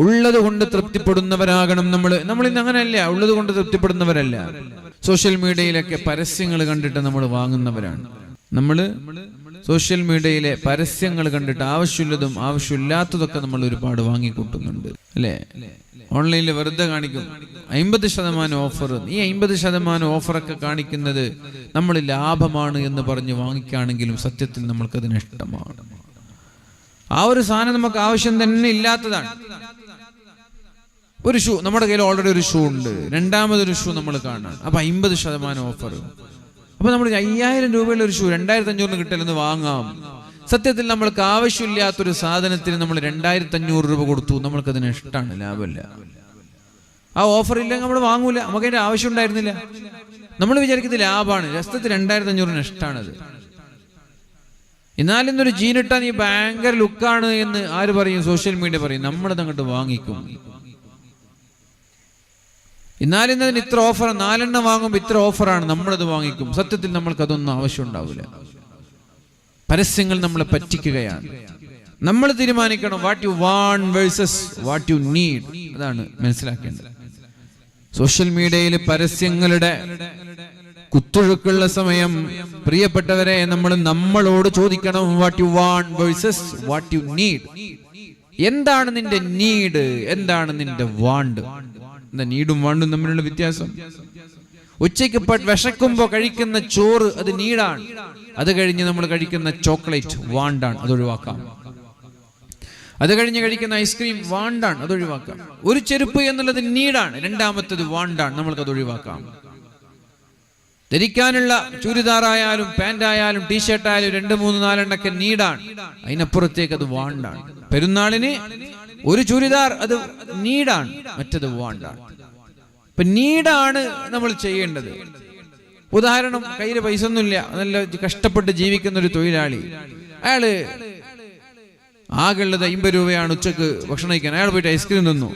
ഉള്ളത് കൊണ്ട് തൃപ്തിപ്പെടുന്നവരാകണം നമ്മൾ ഇന്ന് അങ്ങനെയല്ല. ഉള്ളത് കൊണ്ട് തൃപ്തിപ്പെടുന്നവരല്ല. സോഷ്യൽ മീഡിയയിലൊക്കെ പരസ്യങ്ങൾ കണ്ടിട്ട് നമ്മൾ വാങ്ങുന്നവരാണ്. നമ്മൾ സോഷ്യൽ മീഡിയയിലെ പരസ്യങ്ങൾ കണ്ടിട്ട് ആവശ്യമുള്ളതും ആവശ്യമില്ലാത്തതൊക്കെ നമ്മൾ ഒരുപാട് വാങ്ങിക്കൂട്ടുന്നുണ്ട്, അല്ലേ? ഓൺലൈനിൽ വെറുതെ കാണിക്കും 50% ഓഫർ. ഈ 50% ഓഫറൊക്കെ കാണിക്കുന്നത് നമ്മൾ ലാഭമാണ് എന്ന് പറഞ്ഞ് വാങ്ങിക്കുകയാണെങ്കിലും സത്യത്തിൽ നമ്മൾക്കത് നഷ്ടമാണ്. ആ ഒരു സാധനം നമുക്ക് ആവശ്യം തന്നെ ഇല്ലാത്തതാണ്. ഒരു ഷൂ നമ്മുടെ കയ്യിൽ ഓൾറെഡി ഒരു ഷൂ ഉണ്ട്, രണ്ടാമതൊരു ഷൂ നമ്മൾ കാണാൻ, അപ്പൊ 50% ഓഫർ. അപ്പൊ നമ്മൾ 5000 രൂപയുള്ള ഒരു ഷൂ 2500 കിട്ടലെന്ന് വാങ്ങാം. സത്യത്തിൽ നമ്മൾക്ക് ആവശ്യമില്ലാത്തൊരു സാധനത്തിന് നമ്മൾ 2500 രൂപ കൊടുത്തു, നമ്മൾക്കത് നഷ്ടമാണ്, ലാഭമല്ല. ആ ഓഫർ ഇല്ലെങ്കിൽ നമ്മൾ വാങ്ങൂല, നമുക്ക് അതിന്റെ ആവശ്യം ഉണ്ടായിരുന്നില്ല. നമ്മൾ വിചാരിക്കുന്നത് ലാഭമാണ്, രസത്തിൽ 2500 നഷ്ടമാണത്. എന്നാൽ ഇന്നൊരു ജീനിട്ടാ നീ ഭയങ്കര ലുക്കാണ് എന്ന് ആര് പറയും? സോഷ്യൽ മീഡിയ പറയും. നമ്മളത് അങ്ങോട്ട് വാങ്ങിക്കും. എന്നാലിന്നതിന് ഇത്ര ഓഫർ, 4 എണ്ണം വാങ്ങുമ്പോൾ ഇത്ര ഓഫറാണ്, നമ്മളത് വാങ്ങിക്കും. സത്യത്തിൽ നമ്മൾക്കതൊന്നും ആവശ്യം ഉണ്ടാവില്ല. പരസ്യങ്ങൾ നമ്മളെ പറ്റിക്കുകയാണ്. നമ്മൾ തീരുമാനിക്കണം what you want versus what you need. അതാണ് മനസ്സിലാക്കേണ്ടത്. സോഷ്യൽ മീഡിയയിൽ പരസ്യങ്ങളുടെ കുത്തൊഴുക്കുള്ള സമയം പ്രിയപ്പെട്ടവരെ നമ്മളോട് ചോദിക്കണം what you want versus what you need. എന്താണ് നിന്റെ നീഡ്, എന്താണ് നിന്റെ വാണ്ട്? എന്താ നീഡും വാണ്ടും തമ്മിലുള്ള വ്യത്യാസം? ഉച്ചയ്ക്ക് വിശക്കുമ്പോ കഴിക്കുന്ന ചോറ് അത് നീഡാണ്. അത് കഴിഞ്ഞ് നമ്മൾ കഴിക്കുന്ന ചോക്ലേറ്റ് വാണ്ടാണ്, അത് ഒഴിവാക്കാം. അത് കഴിഞ്ഞ് കഴിക്കുന്ന ഐസ്ക്രീം വാണ്ടാണ്, അത് ഒഴിവാക്കാം. ഒരു ചെരുപ്പ് എന്നുള്ളത് നീഡാണ്, രണ്ടാമത്തത് വാണ്ടാണ്, നമ്മൾക്കത് ഒഴിവാക്കാം. ധരിക്കാനുള്ള ചുരിദാറായാലും പാൻ്റായാലും ടീഷർട്ടായാലും 2, 3, 4 എണ്ണൊക്കെ നീഡാണ്, അതിനപ്പുറത്തേക്ക് അത് വാണ്ടാണ്. പെരുന്നാളിന് ഒരു ചുരിദാർ അത് നീഡാണ്, മറ്റത് വാണ്ടാണ്. ഇപ്പൊ നീഡാണ് നമ്മൾ ചെയ്യേണ്ടത്. ഉദാഹരണം, കയ്യിൽ പൈസ ഒന്നുമില്ല, നല്ല കഷ്ടപ്പെട്ട് ജീവിക്കുന്ന ഒരു തൊഴിലാളി, അയാള് ആകെയുള്ളത് 50 രൂപയാണ് ഉച്ചക്ക് ഭക്ഷണം കഴിക്കാൻ. അയാൾ പോയിട്ട് ഐസ്ക്രീം തിന്നു,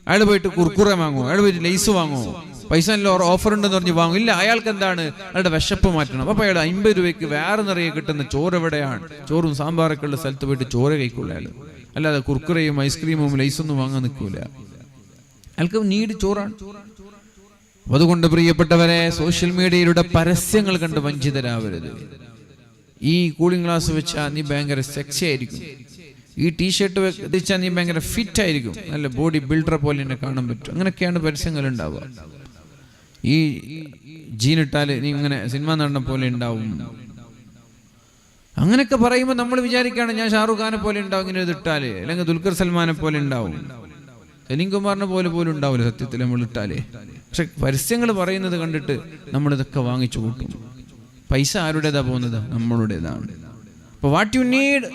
അയാൾ പോയിട്ട് കുർക്കുറെ വാങ്ങുമോ, അയാൾ പോയിട്ട് ലേസ് വാങ്ങുമോ? പൈസ ഓഫർ ഉണ്ടെന്ന് പറഞ്ഞ് വാങ്ങും? ഇല്ല. അയാൾക്ക് എന്താണ്? അയാളുടെ വിശപ്പ് മാറ്റണം. അപ്പൊ അയാൾ 50 രൂപയ്ക്ക് വേറെ നിറയെ കിട്ടുന്ന ചോറ് എവിടെയാണ്? ചോറും സാമ്പാറൊക്കെ ഉള്ള സ്ഥലത്ത് പോയിട്ട് ചോറ് കഴിക്കൂല അയാൾ. അല്ലാതെ കുർക്കുറയും ഐസ്ക്രീമും ലൈസൊന്നും വാങ്ങാൻ നിൽക്കൂല. അയാൾക്ക് നീഡ് ചോറാണ്. അതുകൊണ്ട് പ്രിയപ്പെട്ടവരെ, സോഷ്യൽ മീഡിയയിലൂടെ പരസ്യങ്ങൾ കണ്ട് വഞ്ചിതരാവരുത്. ഈ കൂളിംഗ് ഗ്ലാസ് വെച്ചാൽ നീ ഭയങ്കര സെക്സി ആയിരിക്കും, ഈ ടീഷർട്ട് വെച്ചാൽ നീ ഭയങ്കര ഫിറ്റ് ആയിരിക്കും, നല്ല ബോഡി ബിൽഡറെ പോലെ തന്നെ കാണാൻ പറ്റും. അങ്ങനെയൊക്കെയാണ് പരസ്യങ്ങൾ ഉണ്ടാവുക. ഈ ജീനിട്ടാല് നീ ഇങ്ങനെ സിനിമ നടനെ പോലെ ഉണ്ടാവും. അങ്ങനെയൊക്കെ പറയുമ്പോൾ നമ്മൾ വിചാരിക്കുകയാണ് ഞാൻ ഷാറുഖ് ഖാനെ പോലെ ഉണ്ടാവും ഇങ്ങനെ ഇതിട്ടാല്, അല്ലെങ്കിൽ ദുൽഖർ സൽമാനെ പോലെ ഉണ്ടാവും, സലീം കുമാറിനെ പോലെ പോലും ഉണ്ടാവില്ല സത്യത്തിൽ നമ്മൾ ഇട്ടാലേ. പക്ഷെ പരസ്യങ്ങൾ പറയുന്നത് കണ്ടിട്ട് നമ്മളിതൊക്കെ വാങ്ങിച്ചു കൂട്ടും. പൈസ ആരുടേതാ പോകുന്നത്? നമ്മളുടേതാണ്. അപ്പൊ what you need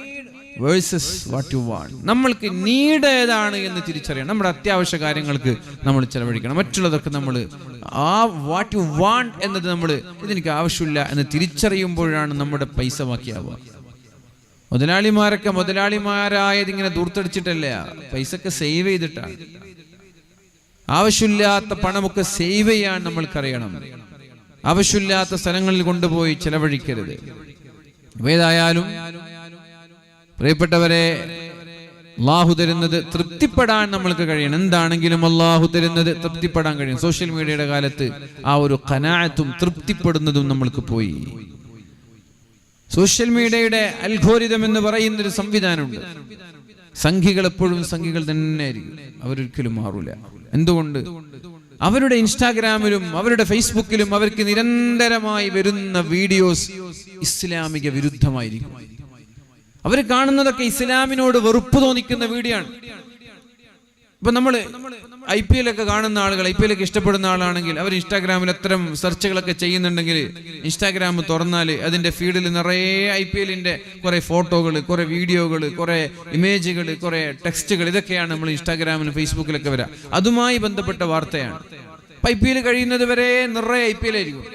versus what you want. നമ്മൾക്ക് നീഡ് ഏതാണ് എന്ന് തിരിച്ചറിയണം. നമ്മുടെ അത്യാവശ്യ കാര്യങ്ങൾക്ക് നമ്മൾ ചെലവഴിക്കണം. മറ്റുള്ളതൊക്കെ നമ്മൾ ആ വാട്ട് യു വാണ്ട് എന്നത് നമ്മൾ ഇതെനിക്ക് ആവശ്യമില്ല എന്ന് തിരിച്ചറിയുമ്പോഴാണ് നമ്മുടെ പൈസ ബാക്കിയാവുക. മുതലാളിമാരായത് ഇങ്ങനെ ദൂർത്തടിച്ചിട്ടല്ല, പൈസക്ക് സേവ് ചെയ്തിട്ടാണ്. ആവശ്യമില്ലാത്ത പണമൊക്കെ സേവ് ചെയ്യാൻ നമ്മൾക്കറിയണം. ആവശ്യമില്ലാത്ത സ്ഥലങ്ങളിൽ കൊണ്ടുപോയി ചെലവഴിക്കരുത്. ഏതായാലും പ്രിയപ്പെട്ടവരെ, അല്ലാഹു തരുന്നത് തൃപ്തിപ്പെടാൻ നമ്മൾക്ക് കഴിയണം. എന്താണെങ്കിലും അല്ലാഹു തരുന്നത് തൃപ്തിപ്പെടാൻ കഴിയും. സോഷ്യൽ മീഡിയയുടെ കാലത്ത് ആ ഒരു ഖനാഅത്തും തൃപ്തിപ്പെടുന്നതും നമ്മൾക്ക് പോയി. സോഷ്യൽ മീഡിയയുടെ അൽഗോരിതം എന്ന് പറയുന്നൊരു സംവിധാനമുണ്ട്. സംഖ്യകൾ എപ്പോഴും സംഖ്യകൾ തന്നെ ആയിരിക്കും, അവരൊരിക്കലും മാറൂല. എന്തുകൊണ്ട്? അവരുടെ ഇൻസ്റ്റാഗ്രാമിലും അവരുടെ ഫേസ്ബുക്കിലും അവർക്ക് നിരന്തരമായി വരുന്ന വീഡിയോസ് ഇസ്ലാമിക വിരുദ്ധമായിരിക്കും. അവർ കാണുന്നതൊക്കെ ഇസ്ലാമിനോട് വെറുപ്പ് തോന്നിക്കുന്ന വീഡിയോ ആണ്. ഇപ്പൊ നമ്മള് IPL ഒക്കെ കാണുന്ന ആളുകൾ, IPL ഒക്കെ ഇഷ്ടപ്പെടുന്ന ആളാണെങ്കിൽ അവർ ഇൻസ്റ്റാഗ്രാമിൽ അത്തരം സെർച്ചുകളൊക്കെ ചെയ്യുന്നുണ്ടെങ്കിൽ ഇൻസ്റ്റാഗ്രാം തുറന്നാൽ അതിന്റെ ഫീഡിൽ നിറയെ IPLന്റെ കുറെ ഫോട്ടോകൾ, കുറെ വീഡിയോകൾ, കുറെ ഇമേജുകൾ, കുറെ ടെക്സ്റ്റുകൾ, ഇതൊക്കെയാണ് നമ്മൾ ഇൻസ്റ്റാഗ്രാമിലും ഫേസ്ബുക്കിലൊക്കെ വരാം. അതുമായി ബന്ധപ്പെട്ട വാർത്തയാണ്. IPL കഴിയുന്നത് വരെ നിറയെ IPL ആയിരിക്കും.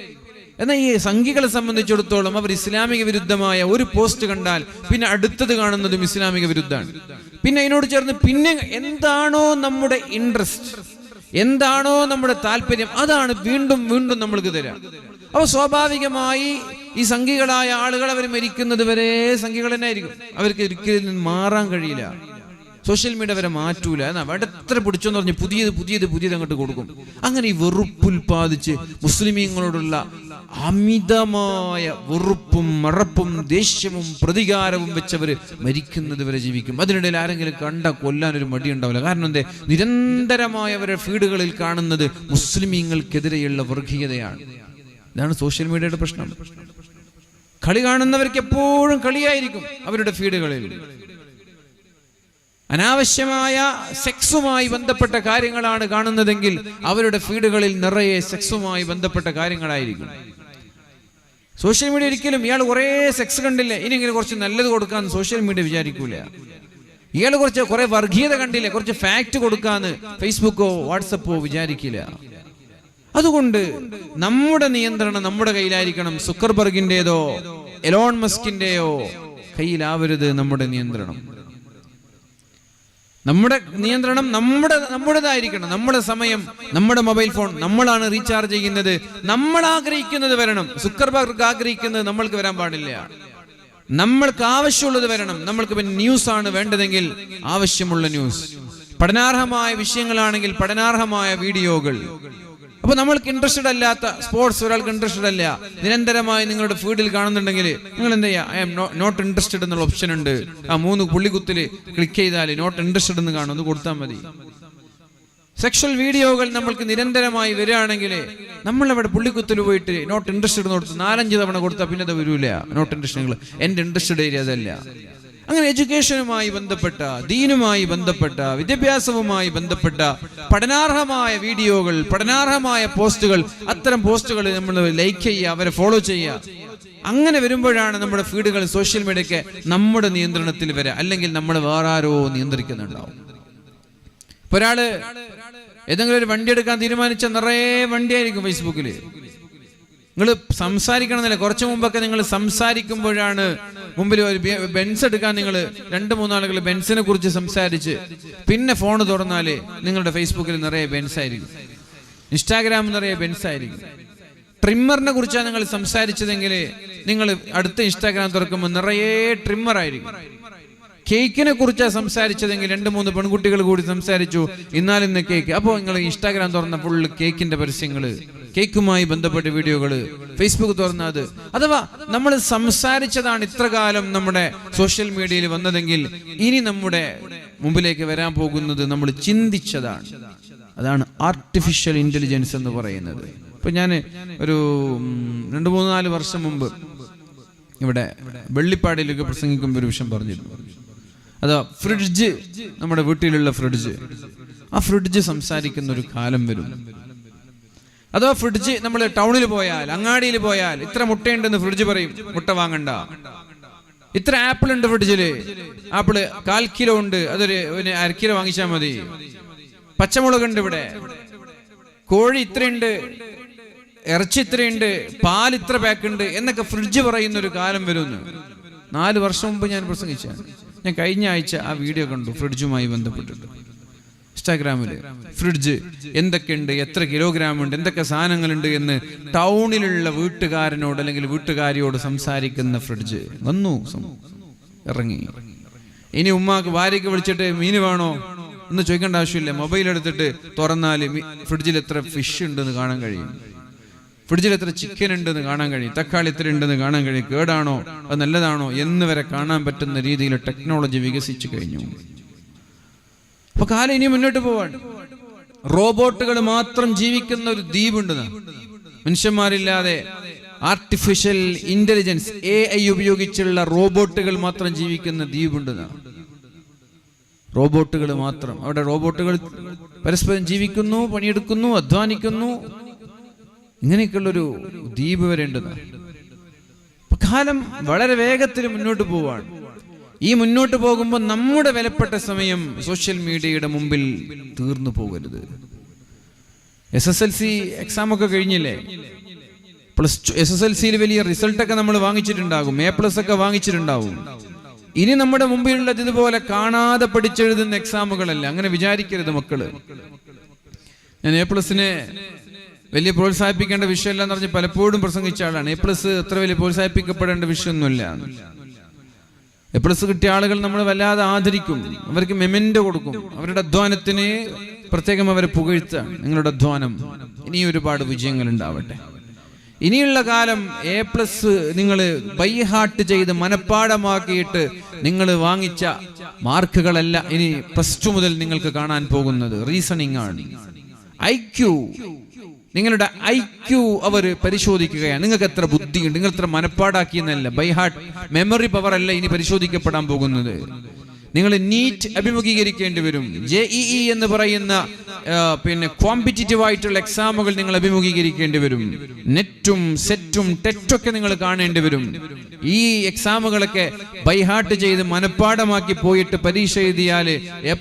എന്നാൽ ഈ സംഖ്യകളെ സംബന്ധിച്ചിടത്തോളം അവർ ഇസ്ലാമിക വിരുദ്ധമായ ഒരു പോസ്റ്റ് കണ്ടാൽ പിന്നെ അടുത്തത് കാണുന്നതും ഇസ്ലാമിക വിരുദ്ധമാണ്. പിന്നെ അതിനോട് ചേർന്ന് പിന്നെ എന്താണോ നമ്മുടെ ഇൻട്രസ്റ്റ്, എന്താണോ നമ്മുടെ താല്പര്യം, അതാണ് വീണ്ടും വീണ്ടും നമ്മൾക്ക് തരാം. അപ്പോൾ സ്വാഭാവികമായി ഈ സംഖ്യകളായ ആളുകൾ അവർ മരിക്കുന്നത് വരെ സംഖ്യകൾ തന്നെ ആയിരിക്കും. അവർക്ക് ഒരിക്കലും മാറാൻ കഴിയില്ല. സോഷ്യൽ മീഡിയ വരെ മാറ്റൂല. എന്നാ അവിടെ എത്ര പിടിച്ചോന്ന് പറഞ്ഞ് പുതിയത് അങ്ങോട്ട് കൊടുക്കും. അങ്ങനെ ഈ വെറുപ്പുൽപാദിച്ച് മുസ്ലിമീങ്ങളോടുള്ള അമിതമായ വെറുപ്പും മറപ്പും ദേഷ്യവും പ്രതികാരവും വെച്ചവര് മരിക്കുന്നത് വരെ ജീവിക്കും. അതിനിടയിൽ ആരെങ്കിലും കണ്ട കൊല്ലാനൊരു മടി ഉണ്ടാവില്ല. കാരണം എന്തേ? നിരന്തരമായ അവരുടെ ഫീഡുകളിൽ കാണുന്നത് മുസ്ലിമീങ്ങൾക്കെതിരെയുള്ള വർഗീയതയാണ്. ഇതാണ് സോഷ്യൽ മീഡിയയുടെ പ്രശ്നം. കളി കാണുന്നവർക്ക് എപ്പോഴും കളിയായിരിക്കും അവരുടെ ഫീഡുകളിൽ. അനാവശ്യമായ സെക്സുമായി ബന്ധപ്പെട്ട കാര്യങ്ങളാണ് കാണുന്നതെങ്കിൽ അവരുടെ ഫീഡുകളിൽ നിറയെ സെക്സുമായി ബന്ധപ്പെട്ട കാര്യങ്ങളായിരിക്കും. സോഷ്യൽ മീഡിയ ഒരിക്കലും ഇയാൾ കുറേ സെക്സ് കണ്ടില്ലേ, ഇനി ഇങ്ങനെ കുറച്ച് നല്ലത് കൊടുക്കാന്ന് സോഷ്യൽ മീഡിയ വിചാരിക്കൂല. ഇയാൾ കുറേ വർഗീയത കണ്ടില്ലേ, കുറച്ച് ഫാക്ട് കൊടുക്കാന്ന് ഫേസ്ബുക്കോ വാട്സപ്പോ വിചാരിക്കില്ല. അതുകൊണ്ട് നമ്മുടെ നിയന്ത്രണം നമ്മുടെ കയ്യിലായിരിക്കണം. സുക്കർബർഗിന്റേതോ എലോൺ മസ്കിന്റെയോ കയ്യിലാവരുത് നമ്മുടെ നിയന്ത്രണം. നമ്മുടെ നിയന്ത്രണം നമ്മുടേതായിരിക്കണം. നമ്മുടെ സമയം, നമ്മുടെ മൊബൈൽ ഫോൺ നമ്മളാണ് റീചാർജ് ചെയ്യുന്നത്. നമ്മൾ ആഗ്രഹിക്കുന്നത് വരണം. സുക്കർബർഗ് ആഗ്രഹിക്കുന്നത് നമ്മൾക്ക് വരാൻ പാടില്ല. നമ്മൾക്ക് ആവശ്യമുള്ളത് വരണം. നമ്മൾക്ക് ന്യൂസ് ആണ് വേണ്ടതെങ്കിൽ ആവശ്യമുള്ള ന്യൂസ്, പഠനാർഹമായ വിഷയങ്ങളാണെങ്കിൽ പഠനാർഹമായ വീഡിയോകൾ. അപ്പൊ നമ്മൾക്ക് ഇൻട്രസ്റ്റഡ് അല്ലാത്ത സ്പോർട്സ് ഒരാൾക്ക് ഇൻട്രസ്റ്റഡ് അല്ല, നിരന്തരമായി നിങ്ങളുടെ ഫീഡിൽ കാണുന്നുണ്ടെങ്കിൽ നിങ്ങൾ എന്താ ചെയ്യുക? ഐ എം നോട്ട് ഇൻട്രസ്റ്റഡ് എന്നുള്ള ഓപ്ഷൻ ഉണ്ട്. ആ 3 പുള്ളിക്കുത്തില് ക്ലിക്ക് ചെയ്താൽ നോട്ട് ഇൻട്രസ്റ്റഡ് എന്ന് കാണും, അത് കൊടുത്താൽ മതി. സെക്ഷൽ വീഡിയോകൾ നമ്മൾക്ക് നിരന്തരമായി വരികയാണെങ്കിൽ നമ്മളവിടെ പുള്ളിക്കുത്തിൽ പോയിട്ട് നോട്ട് ഇൻട്രസ്റ്റഡ് എന്ന് കൊടുത്ത് 4-5 തവണ കൊടുത്താൽ പിന്നെ അത് വരൂല. നോട്ട് ഇൻട്രസ്റ്റഡ്, എന്റെ ഇൻട്രസ്റ്റഡ് ഏരിയ അതല്ല. അങ്ങനെ എഡ്യൂക്കേഷനുമായി ബന്ധപ്പെട്ട, ദീനുമായി ബന്ധപ്പെട്ട, വിദ്യാഭ്യാസവുമായി ബന്ധപ്പെട്ട പഠനാർഹമായ വീഡിയോകൾ, പഠനാർഹമായ പോസ്റ്റുകൾ, അത്തരം പോസ്റ്റുകൾ നമ്മൾ ലൈക്ക് ചെയ്യുക, അവരെ ഫോളോ ചെയ്യുക. അങ്ങനെ വരുമ്പോഴാണ് നമ്മുടെ ഫീഡുകൾ സോഷ്യൽ മീഡിയക്ക് നമ്മുടെ നിയന്ത്രണത്തിൽ വരിക. അല്ലെങ്കിൽ നമ്മൾ വേറെ ആരോ നിയന്ത്രിക്കുന്നുണ്ടാവും. ഇപ്പൊ ഒരാള് ഏതെങ്കിലും ഒരു വണ്ടി എടുക്കാൻ തീരുമാനിച്ച നിറയെ വണ്ടിയായിരിക്കും ഫേസ്ബുക്കിൽ. നിങ്ങൾ സംസാരിക്കണമെന്നില്ല. കുറച്ചു മുമ്പൊക്കെ നിങ്ങൾ സംസാരിക്കുമ്പോഴാണ് മുമ്പിൽ ഒരു ബെൻസ് എടുക്കാൻ നിങ്ങൾ 2-3 ആളുകൾ ബെൻസിനെ കുറിച്ച് സംസാരിച്ച് പിന്നെ ഫോൺ തുറന്നാല് നിങ്ങളുടെ ഫേസ്ബുക്കിൽ നിറയെ ബെൻസ് ആയിരിക്കും, ഇൻസ്റ്റാഗ്രാമിൽ നിറയെ ബെൻസ് ആയിരിക്കും. ട്രിമ്മറിനെ കുറിച്ചാണ് നിങ്ങൾ സംസാരിച്ചതെങ്കിൽ നിങ്ങൾ അടുത്ത ഇൻസ്റ്റാഗ്രാം തുറക്കുമ്പോൾ നിറയെ ട്രിമ്മർ ആയിരിക്കും. കേക്കിനെ കുറിച്ചാണ് സംസാരിച്ചതെങ്കിൽ 2-3 പെൺകുട്ടികൾ കൂടി സംസാരിച്ചു, ഇന്ന് കേക്ക്. അപ്പോൾ നിങ്ങൾ ഇൻസ്റ്റാഗ്രാം തുറന്ന ഫുള്ള് കേക്കിന്റെ പരസ്യങ്ങള്, കേക്കുമായി ബന്ധപ്പെട്ട വീഡിയോകള്, ഫേസ്ബുക്ക് തുറന്ന അത്. അഥവാ നമ്മൾ സംസാരിച്ചതാണ് ഇത്ര കാലം നമ്മുടെ സോഷ്യൽ മീഡിയയിൽ വന്നതെങ്കിൽ ഇനി നമ്മുടെ മുമ്പിലേക്ക് വരാൻ പോകുന്നത് നമ്മൾ ചിന്തിച്ചതാണ്. അതാണ് ആർട്ടിഫിഷ്യൽ ഇന്റലിജൻസ് എന്ന് പറയുന്നത്. ഇപ്പൊ ഞാൻ ഒരു 2-3-4 വർഷം മുമ്പ് ഇവിടെ വെള്ളിപ്പാടിയിലൊക്കെ പ്രസംഗിക്കുമ്പോൾ ഒരു വിഷയം പറഞ്ഞിരുന്നു. അതാ ഫ്രിഡ്ജ്, നമ്മുടെ വീട്ടിലുള്ള ഫ്രിഡ്ജ്, ആ ഫ്രിഡ്ജ് സംസാരിക്കുന്ന ഒരു കാലം വരും. അഥവാ ഫ്രിഡ്ജ് നമ്മൾ ടൗണിൽ പോയാൽ, അങ്ങാടിയിൽ പോയാൽ ഇത്ര മുട്ടയുണ്ടെന്ന് ഫ്രിഡ്ജ് പറയും, മുട്ട വാങ്ങണ്ട. ഇത്ര ആപ്പിൾ ഉണ്ട് ഫ്രിഡ്ജില്, ആപ്പിള് 1/4 കിലോ ഉണ്ട്, അതൊരു 1/2 കിലോ വാങ്ങിച്ചാൽ മതി. പച്ചമുളക് ഉണ്ട് ഇവിടെ, കോഴി ഇത്രയുണ്ട്, ഇറച്ചി ഇത്രയുണ്ട്, പാൽ ഇത്ര പാക്ക് ഉണ്ട് എന്നൊക്കെ ഫ്രിഡ്ജ് പറയുന്ന ഒരു കാലം വരുമെന്ന് 4 വർഷം മുമ്പ് ഞാൻ പ്രസംഗിച്ചാണ്. ഞാൻ കഴിഞ്ഞ ആഴ്ച ആ വീഡിയോ കണ്ടു, ഫ്രിഡ്ജുമായി ബന്ധപ്പെട്ടിട്ട് ഇൻസ്റ്റാഗ്രാമില്. ഫ്രിഡ്ജ് എന്തൊക്കെയുണ്ട്, എത്ര കിലോഗ്രാം ഉണ്ട്, എന്തൊക്കെ സാധനങ്ങളുണ്ട് എന്ന് ടൗണിലുള്ള വീട്ടുകാരനോട് അല്ലെങ്കിൽ വീട്ടുകാരിയോട് സംസാരിക്കുന്ന ഫ്രിഡ്ജ് വന്നു, ഇറങ്ങി. ഇനി ഉമ്മാക്ക് ഭാര്യയ്ക്ക് വിളിച്ചിട്ട് മീൻ വേണോ എന്ന് ചോദിക്കേണ്ട ആവശ്യമില്ല. മൊബൈൽ എടുത്തിട്ട് തുറന്നാല് ഫ്രിഡ്ജിൽ എത്ര ഫിഷ് ഉണ്ടെന്ന് കാണാൻ കഴിയും, ഫ്രിഡ്ജിൽ എത്ര ചിക്കൻ ഉണ്ടെന്ന് കാണാൻ കഴിയും, തക്കാളി എത്ര ഉണ്ടെന്ന് കാണാൻ കഴിയും, കേടാണോ അത് നല്ലതാണോ എന്ന് വരെ കാണാൻ പറ്റുന്ന രീതിയിൽ ടെക്നോളജി വികസിച്ചു കഴിഞ്ഞു. അപ്പൊ കാലം ഇനി മുന്നോട്ട് പോവാൻ റോബോട്ടുകൾ മാത്രം ജീവിക്കുന്ന ഒരു ദ്വീപുണ്ട്. മനുഷ്യന്മാരില്ലാതെ ആർട്ടിഫിഷ്യൽ ഇന്റലിജൻസ് AI ഉപയോഗിച്ചുള്ള റോബോട്ടുകൾ മാത്രം ജീവിക്കുന്ന ദ്വീപുണ്ട്. റോബോട്ടുകൾ മാത്രം. അവിടെ റോബോട്ടുകൾ പരസ്പരം ജീവിക്കുന്നു, പണിയെടുക്കുന്നു, അധ്വാനിക്കുന്നു. ഇങ്ങനെയൊക്കെയുള്ളൊരു ദ്വീപ് വരെ ഉണ്ട്. കാലം വളരെ വേഗത്തിൽ മുന്നോട്ട് പോവാണ്. ഈ മുന്നോട്ട് പോകുമ്പോൾ നമ്മുടെ വിലപ്പെട്ട സമയം സോഷ്യൽ മീഡിയയുടെ മുമ്പിൽ തീർന്നു പോകരുത്. SSLC എക്സാം ഒക്കെ കഴിഞ്ഞില്ലേ? +2 SSLCയിൽ വലിയ റിസൾട്ടൊക്കെ നമ്മൾ വാങ്ങിച്ചിട്ടുണ്ടാകും, A+ ഒക്കെ വാങ്ങിച്ചിട്ടുണ്ടാവും. ഇനി നമ്മുടെ മുമ്പിലുള്ളത് ഇതുപോലെ കാണാതെ പഠിച്ചെഴുതുന്ന എക്സാമുകളല്ല. അങ്ങനെ വിചാരിക്കരുത് മക്കള്. ഞാൻ A+നെ വലിയ പ്രോത്സാഹിപ്പിക്കേണ്ട വിഷയമല്ല എന്ന് പറഞ്ഞ് പലപ്പോഴും പ്രസംഗിച്ച ആളാണ്. A+ അത്ര വലിയ പ്രോത്സാഹിപ്പിക്കപ്പെടേണ്ട വിഷയമൊന്നുമില്ല. A+ കിട്ടിയ ആളുകൾ നമ്മൾ വല്ലാതെ ആദരിക്കും, അവർക്ക് മെമെന്റോ കൊടുക്കും, അവരുടെ അധ്വാനത്തിന് പ്രത്യേകം അവരെ പുകഴ്ത്തുക. നിങ്ങളുടെ അധ്വാനം ഇനി ഒരുപാട് വിജയങ്ങൾ ഉണ്ടാവട്ടെ. ഇനിയുള്ള കാലം A+ നിങ്ങൾ ബൈ ഹാർട്ട് ചെയ്ത് മനപ്പാടമാക്കിയിട്ട് നിങ്ങൾ വാങ്ങിച്ച മാർക്കുകളല്ല ഇനി +2 മുതൽ നിങ്ങൾക്ക് കാണാൻ പോകുന്നത്. റീസണിംഗ് ആണ്, IQ. നിങ്ങളുടെ IQ അവർ പരിശോധിക്കുകയാണ്. നിങ്ങൾക്ക് എത്ര ബുദ്ധിയുണ്ട്, നിങ്ങൾ എത്ര മനപ്പാടാക്കിയെന്നല്ല, ബൈ ഹാർട്ട് മെമ്മറി പവർ അല്ല ഇനി പരിശോധിക്കപ്പെടാൻ പോകുന്നത്. നിങ്ങൾ നീറ്റ് അഭിമുഖീകരിക്കേണ്ടി വരും. JEE എന്ന് പറയുന്ന കോമ്പറ്റീറ്റീവ് ആയിട്ടുള്ള എക്സാമുകൾ നിങ്ങൾ അഭിമുഖീകരിക്കേണ്ടി വരും. നെറ്റും സെറ്റും ടെറ്റൊക്കെ നിങ്ങൾ കാണേണ്ടി വരും. ഈ എക്സാമുകളൊക്കെ ബൈ ഹാർട്ട് ചെയ്ത് മനപ്പാടമാക്കി പോയിട്ട് പരീക്ഷ എഴുതിയാൽ A+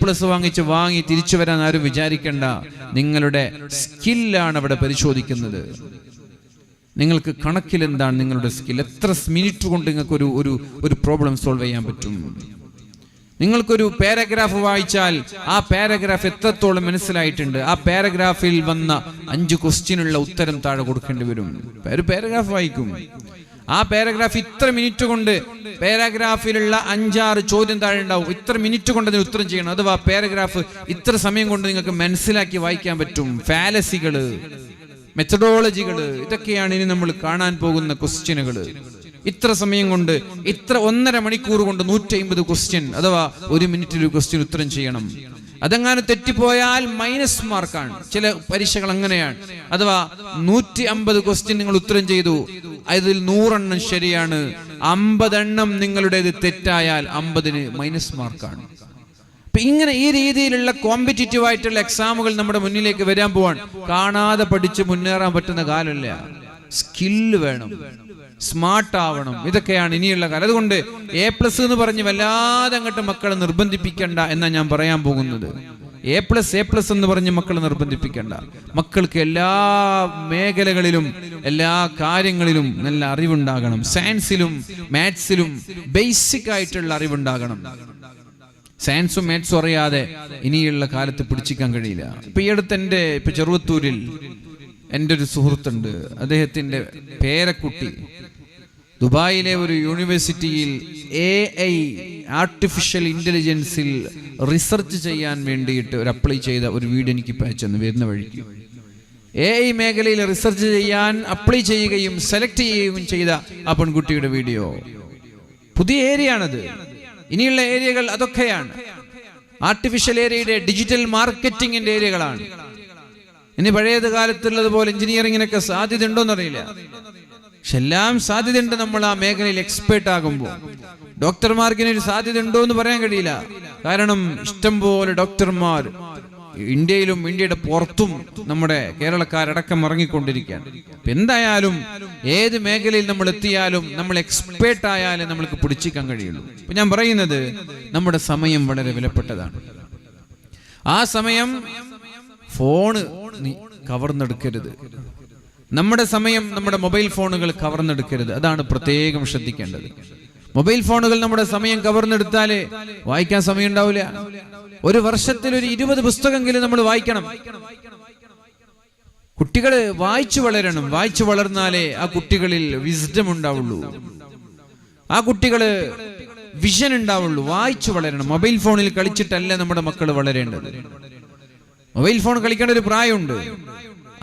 വാങ്ങി തിരിച്ചു വരാൻ ആരും വിചാരിക്കേണ്ട. നിങ്ങളുടെ സ്കില്ലാണ് അവിടെ പരിശോധിക്കുന്നത്. നിങ്ങൾക്ക് കണക്കിൽ എന്താണ് നിങ്ങളുടെ സ്കിൽ, എത്ര മിനിറ്റ് കൊണ്ട് നിങ്ങൾക്ക് ഒരു പ്രോബ്ലം സോൾവ് ചെയ്യാൻ പറ്റും. നിങ്ങൾക്കൊരു പാരഗ്രാഫ് വായിച്ചാൽ ആ പാരഗ്രാഫ് എത്രത്തോളം മനസ്സിലായിട്ടുണ്ട്, ആ പാരഗ്രാഫിൽ വന്ന 5 ക്വസ്റ്റ്യനുള്ള ഉത്തരം താഴെ കൊടുക്കേണ്ടി വരും. ഒരു പാരഗ്രാഫ് വായിക്കും, ആ പാരഗ്രാഫ് ഇത്ര മിനിറ്റ് കൊണ്ട്, പാരഗ്രാഫിലുള്ള 5-6 ചോദ്യം താഴെ ഉണ്ടാവും, ഇത്ര മിനിറ്റ് കൊണ്ട് അതിന് ഉത്തരം ചെയ്യണം. അഥവാ പാരഗ്രാഫ് ഇത്ര സമയം കൊണ്ട് നിങ്ങൾക്ക് മനസ്സിലാക്കി വായിക്കാൻ പറ്റും. ഫാലസികള്, മെത്തഡോളജികള്, ഇതൊക്കെയാണ് ഇനി നമ്മൾ കാണാൻ പോകുന്ന ക്വസ്റ്റ്യനുകള്. ഇത്ര സമയം കൊണ്ട്, ഇത്ര 1.5 മണിക്കൂർ കൊണ്ട് 150 ക്വസ്റ്റ്യൻ, അഥവാ 1 മിനിറ്റിൽ ഒരു ക്വസ്റ്റ്യൻ ഉത്തരം ചെയ്യണം. അതെങ്ങാനും തെറ്റിപ്പോയാൽ മൈനസ് മാർക്കാണ്. ചില പരീക്ഷകൾ അങ്ങനെയാണ്. അഥവാ 150 ക്വസ്റ്റ്യൻ നിങ്ങൾ ഉത്തരം ചെയ്തു, അതിൽ 100 എണ്ണം ശരിയാണ്, 50 എണ്ണം നിങ്ങളുടേത് തെറ്റായാൽ 50-ന് മൈനസ് മാർക്കാണ്. ഇങ്ങനെ ഈ രീതിയിലുള്ള കോമ്പറ്റീറ്റീവ് ആയിട്ടുള്ള എക്സാമുകൾ നമ്മുടെ മുന്നിലേക്ക് വരാൻ പോവാൻ. കാണാതെ പഠിച്ച് മുന്നേറാൻ പറ്റുന്ന കാലമല്ല. സ്കില്ല് വേണം, സ്മാർട്ട് ആവണം. ഇതൊക്കെയാണ് ഇനിയുള്ള കാലം. അതുകൊണ്ട് A+ എന്ന് പറഞ്ഞ് വല്ലാതെ അങ്ങോട്ട് മക്കളെ നിർബന്ധിപ്പിക്കണ്ട എന്നാ ഞാൻ പറയാൻ പോകുന്നത്. A+ എന്ന് പറഞ്ഞ് മക്കളെ നിർബന്ധിപ്പിക്കണ്ട. മക്കൾക്ക് എല്ലാ മേഖലകളിലും എല്ലാ കാര്യങ്ങളിലും നല്ല അറിവുണ്ടാകണം. സയൻസിലും മാത്സിലും ബേസിക് ആയിട്ടുള്ള അറിവുണ്ടാകണം. സയൻസും മാത്സും അറിയാതെ ഇനിയുള്ള കാലത്ത് പിടിച്ചിക്കാൻ കഴിയില്ല. ഈ അടുത്ത് ചെറുവത്തൂരിൽ എൻ്റെ ഒരു സുഹൃത്തുണ്ട്. അദ്ദേഹത്തിൻ്റെ പേരക്കുട്ടി ദുബായിലെ ഒരു യൂണിവേഴ്സിറ്റിയിൽ AI ആർട്ടിഫിഷ്യൽ ഇന്റലിജൻസിൽ റിസർച്ച് ചെയ്യാൻ വേണ്ടിയിട്ട് അപ്ലൈ ചെയ്ത ഒരു വീഡിയോ എനിക്ക് അയച്ചു വരുന്ന വഴിക്ക്. AI മേഖലയിൽ റിസർച്ച് ചെയ്യാൻ അപ്ലൈ ചെയ്യുകയും സെലക്ട് ചെയ്യുകയും ചെയ്ത ആ പെൺകുട്ടിയുടെ വീഡിയോ. പുതിയ ഏരിയ ആണത്. ഇനിയുള്ള ഏരിയകൾ അതൊക്കെയാണ്. ആർട്ടിഫിഷ്യൽ ഏരിയയുടെ ഡിജിറ്റൽ മാർക്കറ്റിംഗിന്റെ ഏരിയകളാണ്. ഇനി പഴയത് കാലത്തുള്ളതുപോലെ എഞ്ചിനീയറിങ്ങിനൊക്കെ സാധ്യത ഉണ്ടോന്നറിയില്ല, പക്ഷെ എല്ലാം സാധ്യതയുണ്ട്. നമ്മൾ ആ മേഖലയിൽ എക്സ്പേർട്ട് ആകുമ്പോൾ ഡോക്ടർമാർക്കിനൊരു സാധ്യത ഉണ്ടോ എന്ന് പറയാൻ കഴിയില്ല. കാരണം ഇഷ്ടംപോലെ ഡോക്ടർമാർ ഇന്ത്യയിലും ഇന്ത്യയുടെ പുറത്തും നമ്മുടെ കേരളക്കാരടക്കം ഇറങ്ങിക്കൊണ്ടിരിക്കുകയാണ്. എന്തായാലും ഏത് മേഖലയിൽ നമ്മൾ എത്തിയാലും നമ്മൾ എക്സ്പേർട്ട് ആയാലേ നമ്മൾക്ക് പിടിച്ചിക്കാൻ കഴിയുള്ളൂ. ഇപ്പൊ ഞാൻ പറയുന്നത് നമ്മുടെ സമയം വളരെ വിലപ്പെട്ടതാണ്. ആ സമയം ഫോണ് കവർന്നെടുക്കരുത്. നമ്മുടെ സമയം നമ്മുടെ മൊബൈൽ ഫോണുകൾ കവർന്നെടുക്കരുത്. അതാണ് പ്രത്യേകം ശ്രദ്ധിക്കേണ്ടത്. മൊബൈൽ ഫോണുകൾ നമ്മുടെ സമയം കവർന്നെടുത്താലേ വായിക്കാൻ സമയം ഉണ്ടാവില്ല. ഒരു വർഷത്തിൽ ഒരു 20 പുസ്തകമെങ്കിലും നമ്മൾ വായിക്കണം. കുട്ടികൾ വായിച്ചു വളരണം. വായിച്ചു വളർന്നാലേ ആ കുട്ടികളിൽ വിസ്ഡം ഉണ്ടാവുള്ളൂ, ആ കുട്ടികള് വിഷൻ ഉണ്ടാവുള്ളൂ. വായിച്ചു വളരണം. മൊബൈൽ ഫോണിൽ കളിച്ചിട്ടല്ല നമ്മുടെ മക്കൾ വളരേണ്ടത്. മൊബൈൽ ഫോൺ കളിക്കേണ്ട ഒരു പ്രായമുണ്ട്.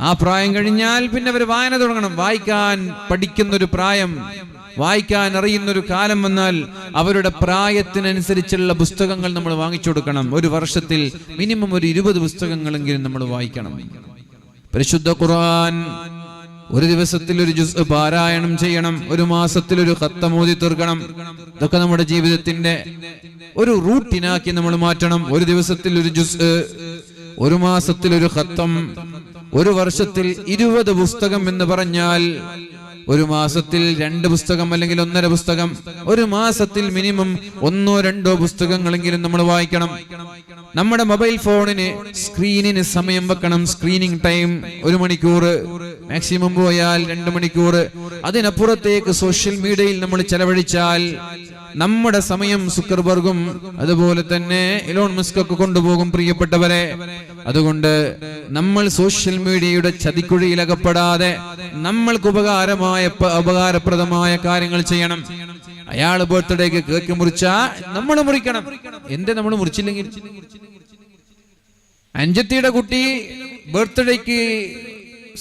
ആ പ്രായം കഴിഞ്ഞാൽ പിന്നെ അവർ വായന തുടങ്ങണം. വായിക്കാൻ പഠിക്കുന്നൊരു പ്രായം, വായിക്കാൻ അറിയുന്നൊരു കാലം വന്നാൽ അവരുടെ പ്രായത്തിനനുസരിച്ചുള്ള പുസ്തകങ്ങൾ നമ്മൾ വാങ്ങിച്ചു കൊടുക്കണം. ഒരു വർഷത്തിൽ മിനിമം ഒരു 20 പുസ്തകങ്ങളെങ്കിലും നമ്മൾ വായിക്കണം. പരിശുദ്ധ ഖുർആൻ ഒരു ദിവസത്തിൽ ഒരു ജുസ് പാരായണം ചെയ്യണം. ഒരു മാസത്തിൽ ഒരു ഖത്തം ഓതി തീർക്കണം. ഇതൊക്കെ നമ്മുടെ ജീവിതത്തിന്റെ ഒരു റൂട്ടീനാക്കി നമ്മൾ മാറ്റണം. ഒരു ദിവസത്തിൽ ഒരു ജുസ്, ഒരു മാസത്തിൽ ഒരു ഖത്തം, ഒരു വർഷത്തിൽ 20 പുസ്തകം എന്ന് പറഞ്ഞാൽ ഒരു മാസത്തിൽ 2 പുസ്തകം അല്ലെങ്കിൽ 1.5 പുസ്തകം, ഒരു മാസത്തിൽ മിനിമം 1-2 പുസ്തകങ്ങളെങ്കിലും നമ്മൾ വായിക്കണം. നമ്മുടെ മൊബൈൽ ഫോണിന് സ്ക്രീനിന് സമയം വെക്കണം. സ്ക്രീനിങ് ടൈം 1 മണിക്കൂർ, മാക്സിമം പോയാൽ 2 മണിക്കൂർ. അതിനപ്പുറത്തേക്ക് സോഷ്യൽ മീഡിയയിൽ നമ്മൾ ചെലവഴിച്ചാൽ നമ്മുടെ സമയം സുക്കർബർഗും അതുപോലെ തന്നെ എലോൺ മസ്ക് ഒക്കെ കൊണ്ടുപോകും പ്രിയപ്പെട്ടവരെ. അതുകൊണ്ട് നമ്മൾ സോഷ്യൽ മീഡിയയുടെ ചതിക്കുഴിയിൽ അകപ്പെടാതെ നമ്മൾക്ക് ഉപകാരപ്രദമായ കാര്യങ്ങൾ ചെയ്യണം. അയാൾ ബർത്ത്ഡേക്ക് കേക്ക് മുറിച്ചാ നമ്മൾ മുറിക്കണം. എന്തേ നമ്മൾ മുറിച്ചില്ലെങ്കിൽ? അഞ്ചത്തിയുടെ കുട്ടി ബർത്ത്ഡേക്ക്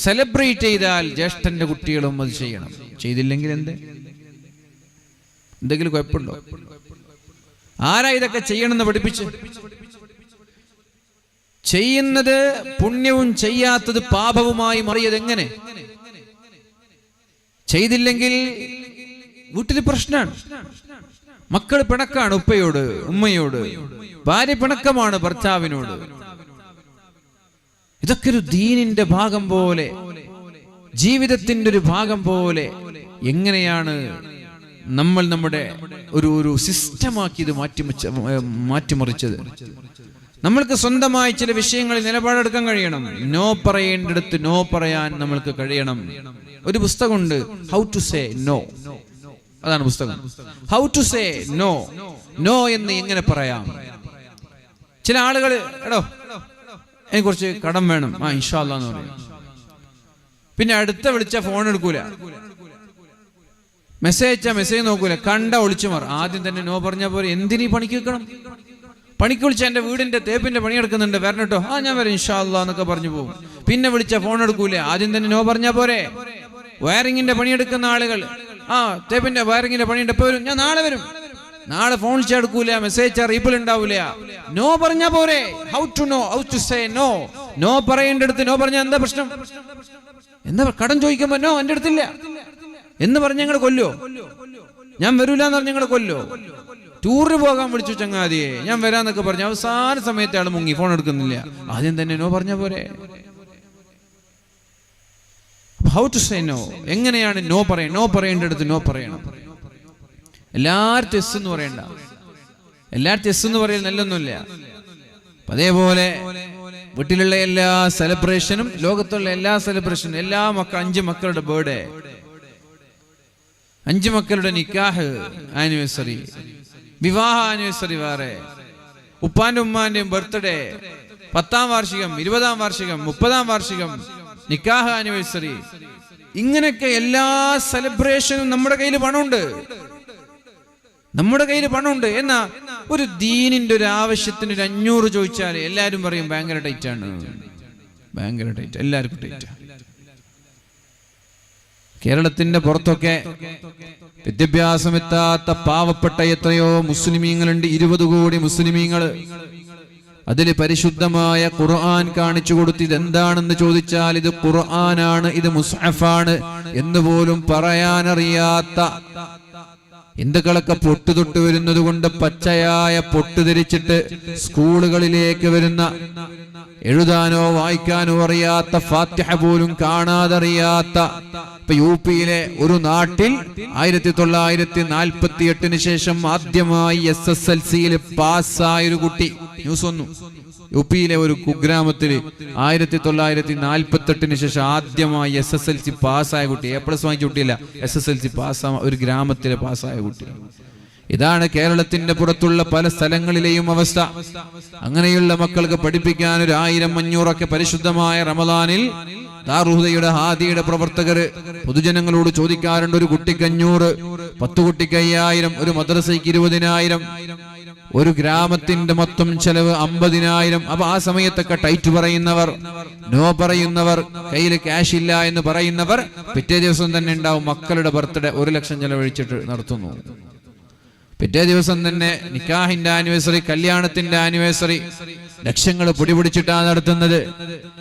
സെലിബ്രേറ്റ് ചെയ്താൽ ജ്യേഷ്ഠന്റെ കുട്ടികളും അത് ചെയ്യണം. ചെയ്തില്ലെങ്കിൽ എന്തെങ്കിലും കുഴപ്പമുണ്ടോ? ആരാ ഇതൊക്കെ ചെയ്യണമെന്ന് പഠിപ്പിച്ച്? ചെയ്യുന്നത് പുണ്യവും ചെയ്യാത്തത് പാപവുമായി മാറിയത് എങ്ങനെ? ചെയ്തില്ലെങ്കിൽ വീട്ടിൽ പ്രശ്നമാണ്. മക്കൾ പിണക്കാണ് ഉപ്പയോട് ഉമ്മയോട്, ഭാര്യ പിണക്കമാണ് ഭർത്താവിനോട്. ഇതൊക്കെ ഒരു ദീനിന്റെ ഭാഗം പോലെ, ജീവിതത്തിന്റെ ഒരു ഭാഗം പോലെ എങ്ങനെയാണ് നമ്മൾ നമ്മുടെ ഒരു സിസ്റ്റമാക്കി ഇത് മാറ്റിമറിച്ചത്? നമ്മൾക്ക് സ്വന്തമായി ചില വിഷയങ്ങളിൽ നിലപാടെടുക്കാൻ കഴിയണം. നോ പറയേണ്ടിടത്ത് നോ പറയാൻ നമ്മൾക്ക് കഴിയണം. ഒരു പുസ്തകമുണ്ട്, ഹൗ ടു സേ നോ. അതാണ് പുസ്തകം. How to say no. No എന്ന് എങ്ങനെ പറയാം? ചില ആളുകൾ, എടോ എനിക്ക് കുറച്ച് കടം വേണം, ഇൻഷാ അല്ലാഹ് എന്ന് പറയും. പിന്നെ അടുത്ത വിളിച്ച ഫോൺ എടുക്കൂല, മെസ്സേജ് നോക്കൂല, കണ്ട ഒളിച്ചു മാറും. ആദ്യം തന്നെ നോ പറഞ്ഞാൽ പോലെ എന്തിനീ പണിക്ക് വെക്കണം? പണിക്ക് വിളിച്ച എന്റെ വീടിന്റെ തേപ്പിന്റെ പണി എടുക്കുന്നുണ്ട്, വരണട്ടോ. ഞാൻ വരാം ഇൻഷാ അല്ലാഹ് എന്നൊക്കെ പറഞ്ഞു പോകും. പിന്നെ വിളിച്ച ഫോൺ എടുക്കൂല, ആദ്യം തന്നെ നോ പറഞ്ഞാൽ പോരെ. വയറിങ്ങിന്റെ പണിയെടുക്കുന്ന ആളുകൾ, തേപ്പിന്റെ വയറിങ്ങിന്റെ പണിയുണ്ട്, എപ്പോ വരും? ഞാൻ നാളെ വരും. നാളെ ഫോൺ വിളിച്ചെടുക്കൂല, മെസ്സേജ് റീപ്പിൾ ഉണ്ടാവൂല. നോ പറഞ്ഞാ പോരെ. How to no, how to say no. No പറയേണ്ടടുത്ത് നോ പറഞ്ഞാൽ എന്താ പ്രശ്നം? എന്താ കടം ചോദിക്കുമ്പോ നോ എന്റെ അടുത്തില്ല എന്ന് പറഞ്ഞ ഞങ്ങൾ കൊല്ലോ? ഞാൻ വരൂല എന്ന് പറഞ്ഞ ഞങ്ങൾ കൊല്ലോ? ടൂറിന് പോകാൻ വിളിച്ചു ചങ്ങാതിയെ, ഞാൻ വരാന്നൊക്കെ പറഞ്ഞു. അവസാന സമയത്ത് ആൾ മുങ്ങി, ഫോൺ എടുക്കുന്നില്ല. ആദ്യം തന്നെ നോ പറഞ്ഞ പോരെ. How to say no. എങ്ങനെയാണ് നോ പറയണം? നോ പറയേണ്ടടുത്ത് നോ പറയണം. എല്ലാവരും എസ് എന്ന് പറയണ്ട. എല്ലാവരും എസ് എന്ന് പറയുന്നത് നല്ലൊന്നുമില്ല. അതേപോലെ വീട്ടിലുള്ള എല്ലാ സെലിബ്രേഷനും, ലോകത്തുള്ള എല്ലാ സെലിബ്രേഷനും, എല്ലാ 5 മക്കളുടെ ബർത്ത്ഡേ, 5 മക്കളുടെ നിക്കാഹ് ആനിവേഴ്സറി, വിവാഹ ആനിവേഴ്സറി വേറെ, ഉപ്പാന്റെ ഉമ്മാന്റെയും ബർത്ത്ഡേ, 10ാം വാർഷികം, 20ാം വാർഷികം, 30ാം വാർഷികം, നിക്കാഹ് ആനിവേഴ്സറി, ഇങ്ങനെയൊക്കെ എല്ലാ സെലിബ്രേഷനും നമ്മുടെ കയ്യിൽ പണമുണ്ട്. നമ്മുടെ കയ്യിൽ പണമുണ്ട്. എന്നാ ഒരു ദീനിന്റെ ഒരു ആവശ്യത്തിന് ഒരു 500 ചോദിച്ചാൽ എല്ലാവരും പറയും ഭയങ്കര ടൈറ്റ് ആണ്, ഭയങ്കര ടൈറ്റ്, എല്ലാവർക്കും ടൈറ്റ്. കേരളത്തിന്റെ പുറത്തൊക്കെ വിദ്യാഭ്യാസം എത്താത്ത പാവപ്പെട്ട എത്രയോ മുസ്ലിമീങ്ങളുണ്ട്. 20 കോടി മുസ്ലിമീങ്ങള്. അതിൽ പരിശുദ്ധമായ ഖുർആൻ കാണിച്ചു കൊടുത്ത് ഇതെന്താണെന്ന് ചോദിച്ചാൽ ഇത് ഖുർആനാണ്, ഇത് മുസ്ഹഫാണ് എന്ന് പോലും പറയാനറിയാത്ത ഹിന്ദുക്കളൊക്കെ പൊട്ടുതൊട്ട് വരുന്നത് കൊണ്ട് പച്ചയായ പൊട്ട് ധരിച്ചിട്ട് സ്കൂളുകളിലേക്ക് വരുന്ന, എഴുതാനോ വായിക്കാനോ അറിയാത്ത, ഫാത്തിഹ പോലും കാണാതറിയാത്ത, ഇപ്പൊ യുപിയിലെ ഒരു നാട്ടിൽ 1948 ശേഷം ആദ്യമായി SSLC പാസ്സായൊരു കുട്ടി, ന്യൂസ് വന്നു. യുപിയിലെ ഒരു കുഗ്രാമത്തിൽ 1948 ശേഷം ആദ്യമായി SSLC പാസ്സായ കുട്ടി. A+ വാങ്ങിച്ച കുട്ടിയില്ല, SSLC പാസ്സായ ഒരു ഗ്രാമത്തിലെ പാസ്സായ കുട്ടി. ഇതാണ് കേരളത്തിന്റെ പുറത്തുള്ള പല സ്ഥലങ്ങളിലെയും അവസ്ഥ. അങ്ങനെയുള്ള മക്കൾക്ക് പഠിപ്പിക്കാൻ 1000-500 പരിശുദ്ധമായ റമദാനിൽ ദാറുഹുദയുടെ ഹാദിയുടെ പ്രവർത്തകർ പൊതുജനങ്ങളോട് ചോദിക്കാറുണ്ട്. ഒരു കുട്ടിക്ക് 500, 10 കുട്ടിക്ക് 5000, ഒരു മദ്രസയ്ക്ക് 20000, ഒരു ഗ്രാമത്തിന്റെ മൊത്തം ചെലവ് 50000. അപ്പൊ ആ സമയത്തൊക്കെ ടൈറ്റ് പറയുന്നവർ, നോ പറയുന്നവർ, കയ്യിൽ ക്യാഷ് ഇല്ല എന്ന് പറയുന്നവർ പിറ്റേ ദിവസം തന്നെ ഉണ്ടാവും മക്കളുടെ ബർത്ത്ഡേ 1 ലക്ഷം ചെലവഴിച്ചിട്ട് നടത്തുന്നു. പിറ്റേ ദിവസം തന്നെ നിക്കാഹിന്റെ ആനിവേഴ്സറി, കല്യാണത്തിന്റെ ആനിവേഴ്സറി ലക്ഷങ്ങൾ പൊടിപിടിച്ചിട്ടാണ് നടത്തുന്നത്.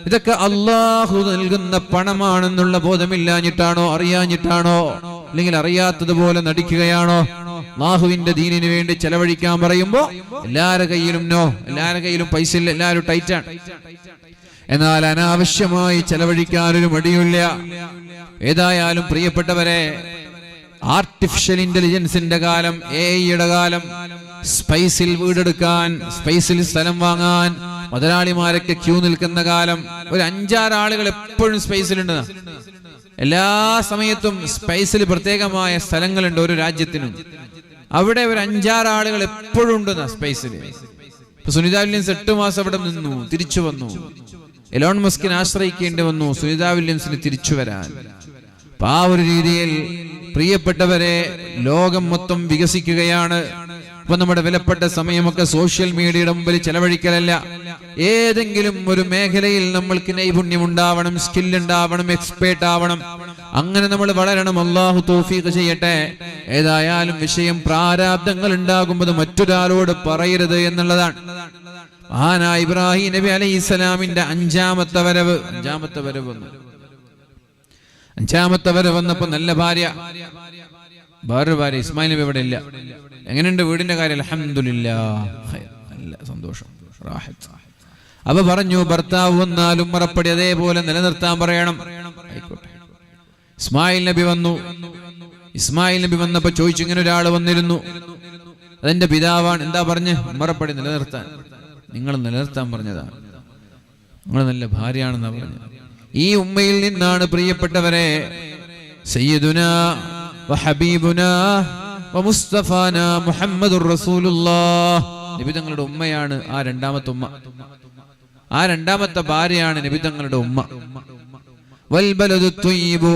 ഇതൊക്കെ അള്ളാഹു നൽകുന്ന പണമാണെന്നുള്ള ബോധമില്ലാഞ്ഞിട്ടാണോ, അറിയാഞ്ഞിട്ടാണോ, അല്ലെങ്കിൽ അറിയാത്തതുപോലെ നടിക്കുകയാണോ? അള്ളാഹുവിന്റെ ദീനിന് വേണ്ടി ചെലവഴിക്കാൻ പറയുമ്പോ എല്ലാവരുടെ കയ്യിലും നോ, എല്ലാവരുടെ കയ്യിലും പൈസ ഇല്ല, എല്ലാവരും ടൈറ്റാണ്. എന്നാൽ അനാവശ്യമായി ചെലവഴിക്കാനൊരു മടിയില്ല. ഏതായാലും പ്രിയപ്പെട്ടവരെ, ആർട്ടിഫിഷ്യൽ ഇന്റലിജൻസിന്റെ കാലം, AI-യുടെ കാലം, സ്പേസിൽ വീടെടുക്കാൻ, സ്പേസിൽ സ്ഥലം വാങ്ങാൻ മുതലാളിമാരൊക്കെ ക്യൂ നിൽക്കുന്ന കാലം. ഒരു 5-6 ആളുകൾ എപ്പോഴും സ്പേസിലുണ്ട്. എല്ലാ സമയത്തും സ്പേസിൽ പ്രത്യേകമായ സ്ഥലങ്ങളുണ്ട് ഓരോ രാജ്യത്തിനും. അവിടെ ഒരു 5-6 ആളുകൾ എപ്പോഴും ഉണ്ട് സ്പേസിൽ. ഇപ്പൊ സുനിത വില്യംസ് 8 മാസം അവിടെ നിന്നു, തിരിച്ചു വന്നു. എലോൺ മസ്കിനെ ആശ്രയിക്കേണ്ടി വന്നു സുനിത വില്യംസിന് തിരിച്ചു വരാൻ. അപ്പൊ ആ ഒരു രീതിയിൽ പ്രിയപ്പെട്ടവരെ, ലോകം മൊത്തം വികസിക്കുകയാണ്. അപ്പൊ നമ്മുടെ വിലപ്പെട്ട സമയമൊക്കെ സോഷ്യൽ മീഡിയയുടെ മുമ്പിൽ ചെലവഴിക്കലല്ല. ഏതെങ്കിലും ഒരു മേഖലയിൽ നമ്മൾക്ക് നൈപുണ്യം ഉണ്ടാവണം, സ്കില്ലുണ്ടാവണം, എക്സ്പേർട്ട് ആവണം. അങ്ങനെ നമ്മൾ വളരണം. അല്ലാഹു തൗഫീഖ് ചെയ്യട്ടെ. ഏതായാലും വിഷയം പ്രാരാബ്ദങ്ങൾ ഉണ്ടാകുമ്പോൾ മറ്റൊരാളോട് പറയരുത് എന്നുള്ളതാണ്. മഹാനായ ഇബ്രാഹിം നബി അലൈഹിസ്സലാമിന്റെ അഞ്ചാമത്തെ വരവ് വന്നപ്പോ നല്ല ഭാര്യ, വേറൊരു ഭാര്യ. ഇസ്മായിൽ നബി ഇവിടെ ഇല്ല. എങ്ങനെയുണ്ട് വീടിന്റെ കാര്യം? അൽഹംദുലില്ലാഹ്, നല്ല സന്തോഷം, റാഹത്ത്. അപ്പൊ പറഞ്ഞു, ഭർത്താവ് വന്നാലും മറപ്പടി അതേപോലെ നിലനിർത്താൻ പറയണം. ആയിക്കോട്ടെ. ഇസ്മായിൽ നബി വന്നു. ഇസ്മായിൽ നബി വന്നപ്പോ ചോദിച്ചു, ഇങ്ങനെ ഒരാൾ വന്നിരുന്നു, അതെന്റെ പിതാവാണ്. എന്താ പറഞ്ഞ്? മറപ്പടി നിലനിർത്താൻ. നിങ്ങൾ നിലനിർത്താൻ പറഞ്ഞതാണ്, നിങ്ങൾ നല്ല ഭാര്യയാണെന്നാ പറഞ്ഞത്. ഈ ഉമ്മയിൽ നിന്നാണ് പ്രിയപ്പെട്ടവരെ സയ്യിദുനാ വഹബീബുനാ വമുസ്തഫാനാ മുഹമ്മദുർ റസൂലുള്ളാഹ് നബി തങ്ങളുടെ ഉമ്മയാണ് ആ രണ്ടാമത്തെ ഉമ്മ. ആ രണ്ടാമത്തെ ഭാര്യയാണ് നബി തങ്ങളുടെ ഉമ്മ. വൽബലദു ത്വയ്യിബു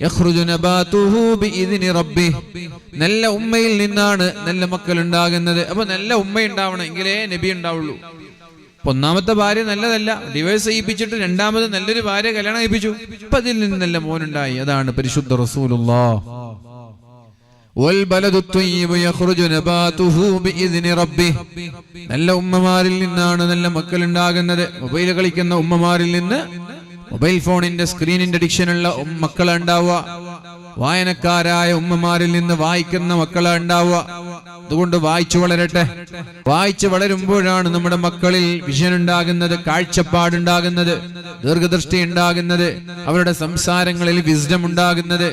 യഖ്റുജു നബാതുഹു ബിഇദ്നി റബ്ബിഹി. നല്ല ഉമ്മയിൽ നിന്നാണ് നല്ല മക്കൾ ഉണ്ടാകുന്നത്. അപ്പൊ നല്ല ഉമ്മ ഉണ്ടാവണം, എങ്കിലേ നബി ഉണ്ടാവുള്ളൂ. ഒന്നാമത്തെ ഭാര്യ നല്ലതല്ല, ഡിവോഴ്സ് ചെയ്യിപ്പിച്ചിട്ട് രണ്ടാമത് നല്ലൊരു ഭാര്യ കല്യാണം കഴിപ്പിച്ചു. അപ്പൊ അതിൽ നിന്ന് നല്ല മോനുണ്ടായി. അതാണ് പരിശുദ്ധ റസൂലുള്ളാഹ്. വൽബലദു ത്വയ്യിബു യഖ്റുജു നബാതുഹു ബിഇദ്നി റബ്ബിഹി. നല്ല ഉമ്മമാരിൽ നിന്നാണ് നല്ല മക്കൾ ഉണ്ടാകുന്നത്. മൊബൈൽ കളിക്കുന്ന ഉമ്മമാരിൽ നിന്ന്, മൊബൈൽ ഫോണിന്റെ സ്ക്രീനിന്റെ അഡിക്ഷനുള്ള മക്കളെ ഉണ്ടാവുക. വായനക്കാരായ ഉമ്മമാരിൽ നിന്ന് വായിക്കുന്ന മക്കളെ ഉണ്ടാവുക. അതുകൊണ്ട് വായിച്ചു വളരട്ടെ. വായിച്ചു വളരുമ്പോഴാണ് നമ്മുടെ മക്കളിൽ വിഷൻ ഉണ്ടാകുന്നത്, കാഴ്ചപ്പാടുണ്ടാകുന്നത്, ദീർഘദൃഷ്ടി ഉണ്ടാകുന്നത്, അവരുടെ സംസാരങ്ങളിൽ വിസ്ഡം ഉണ്ടാകുന്നത്,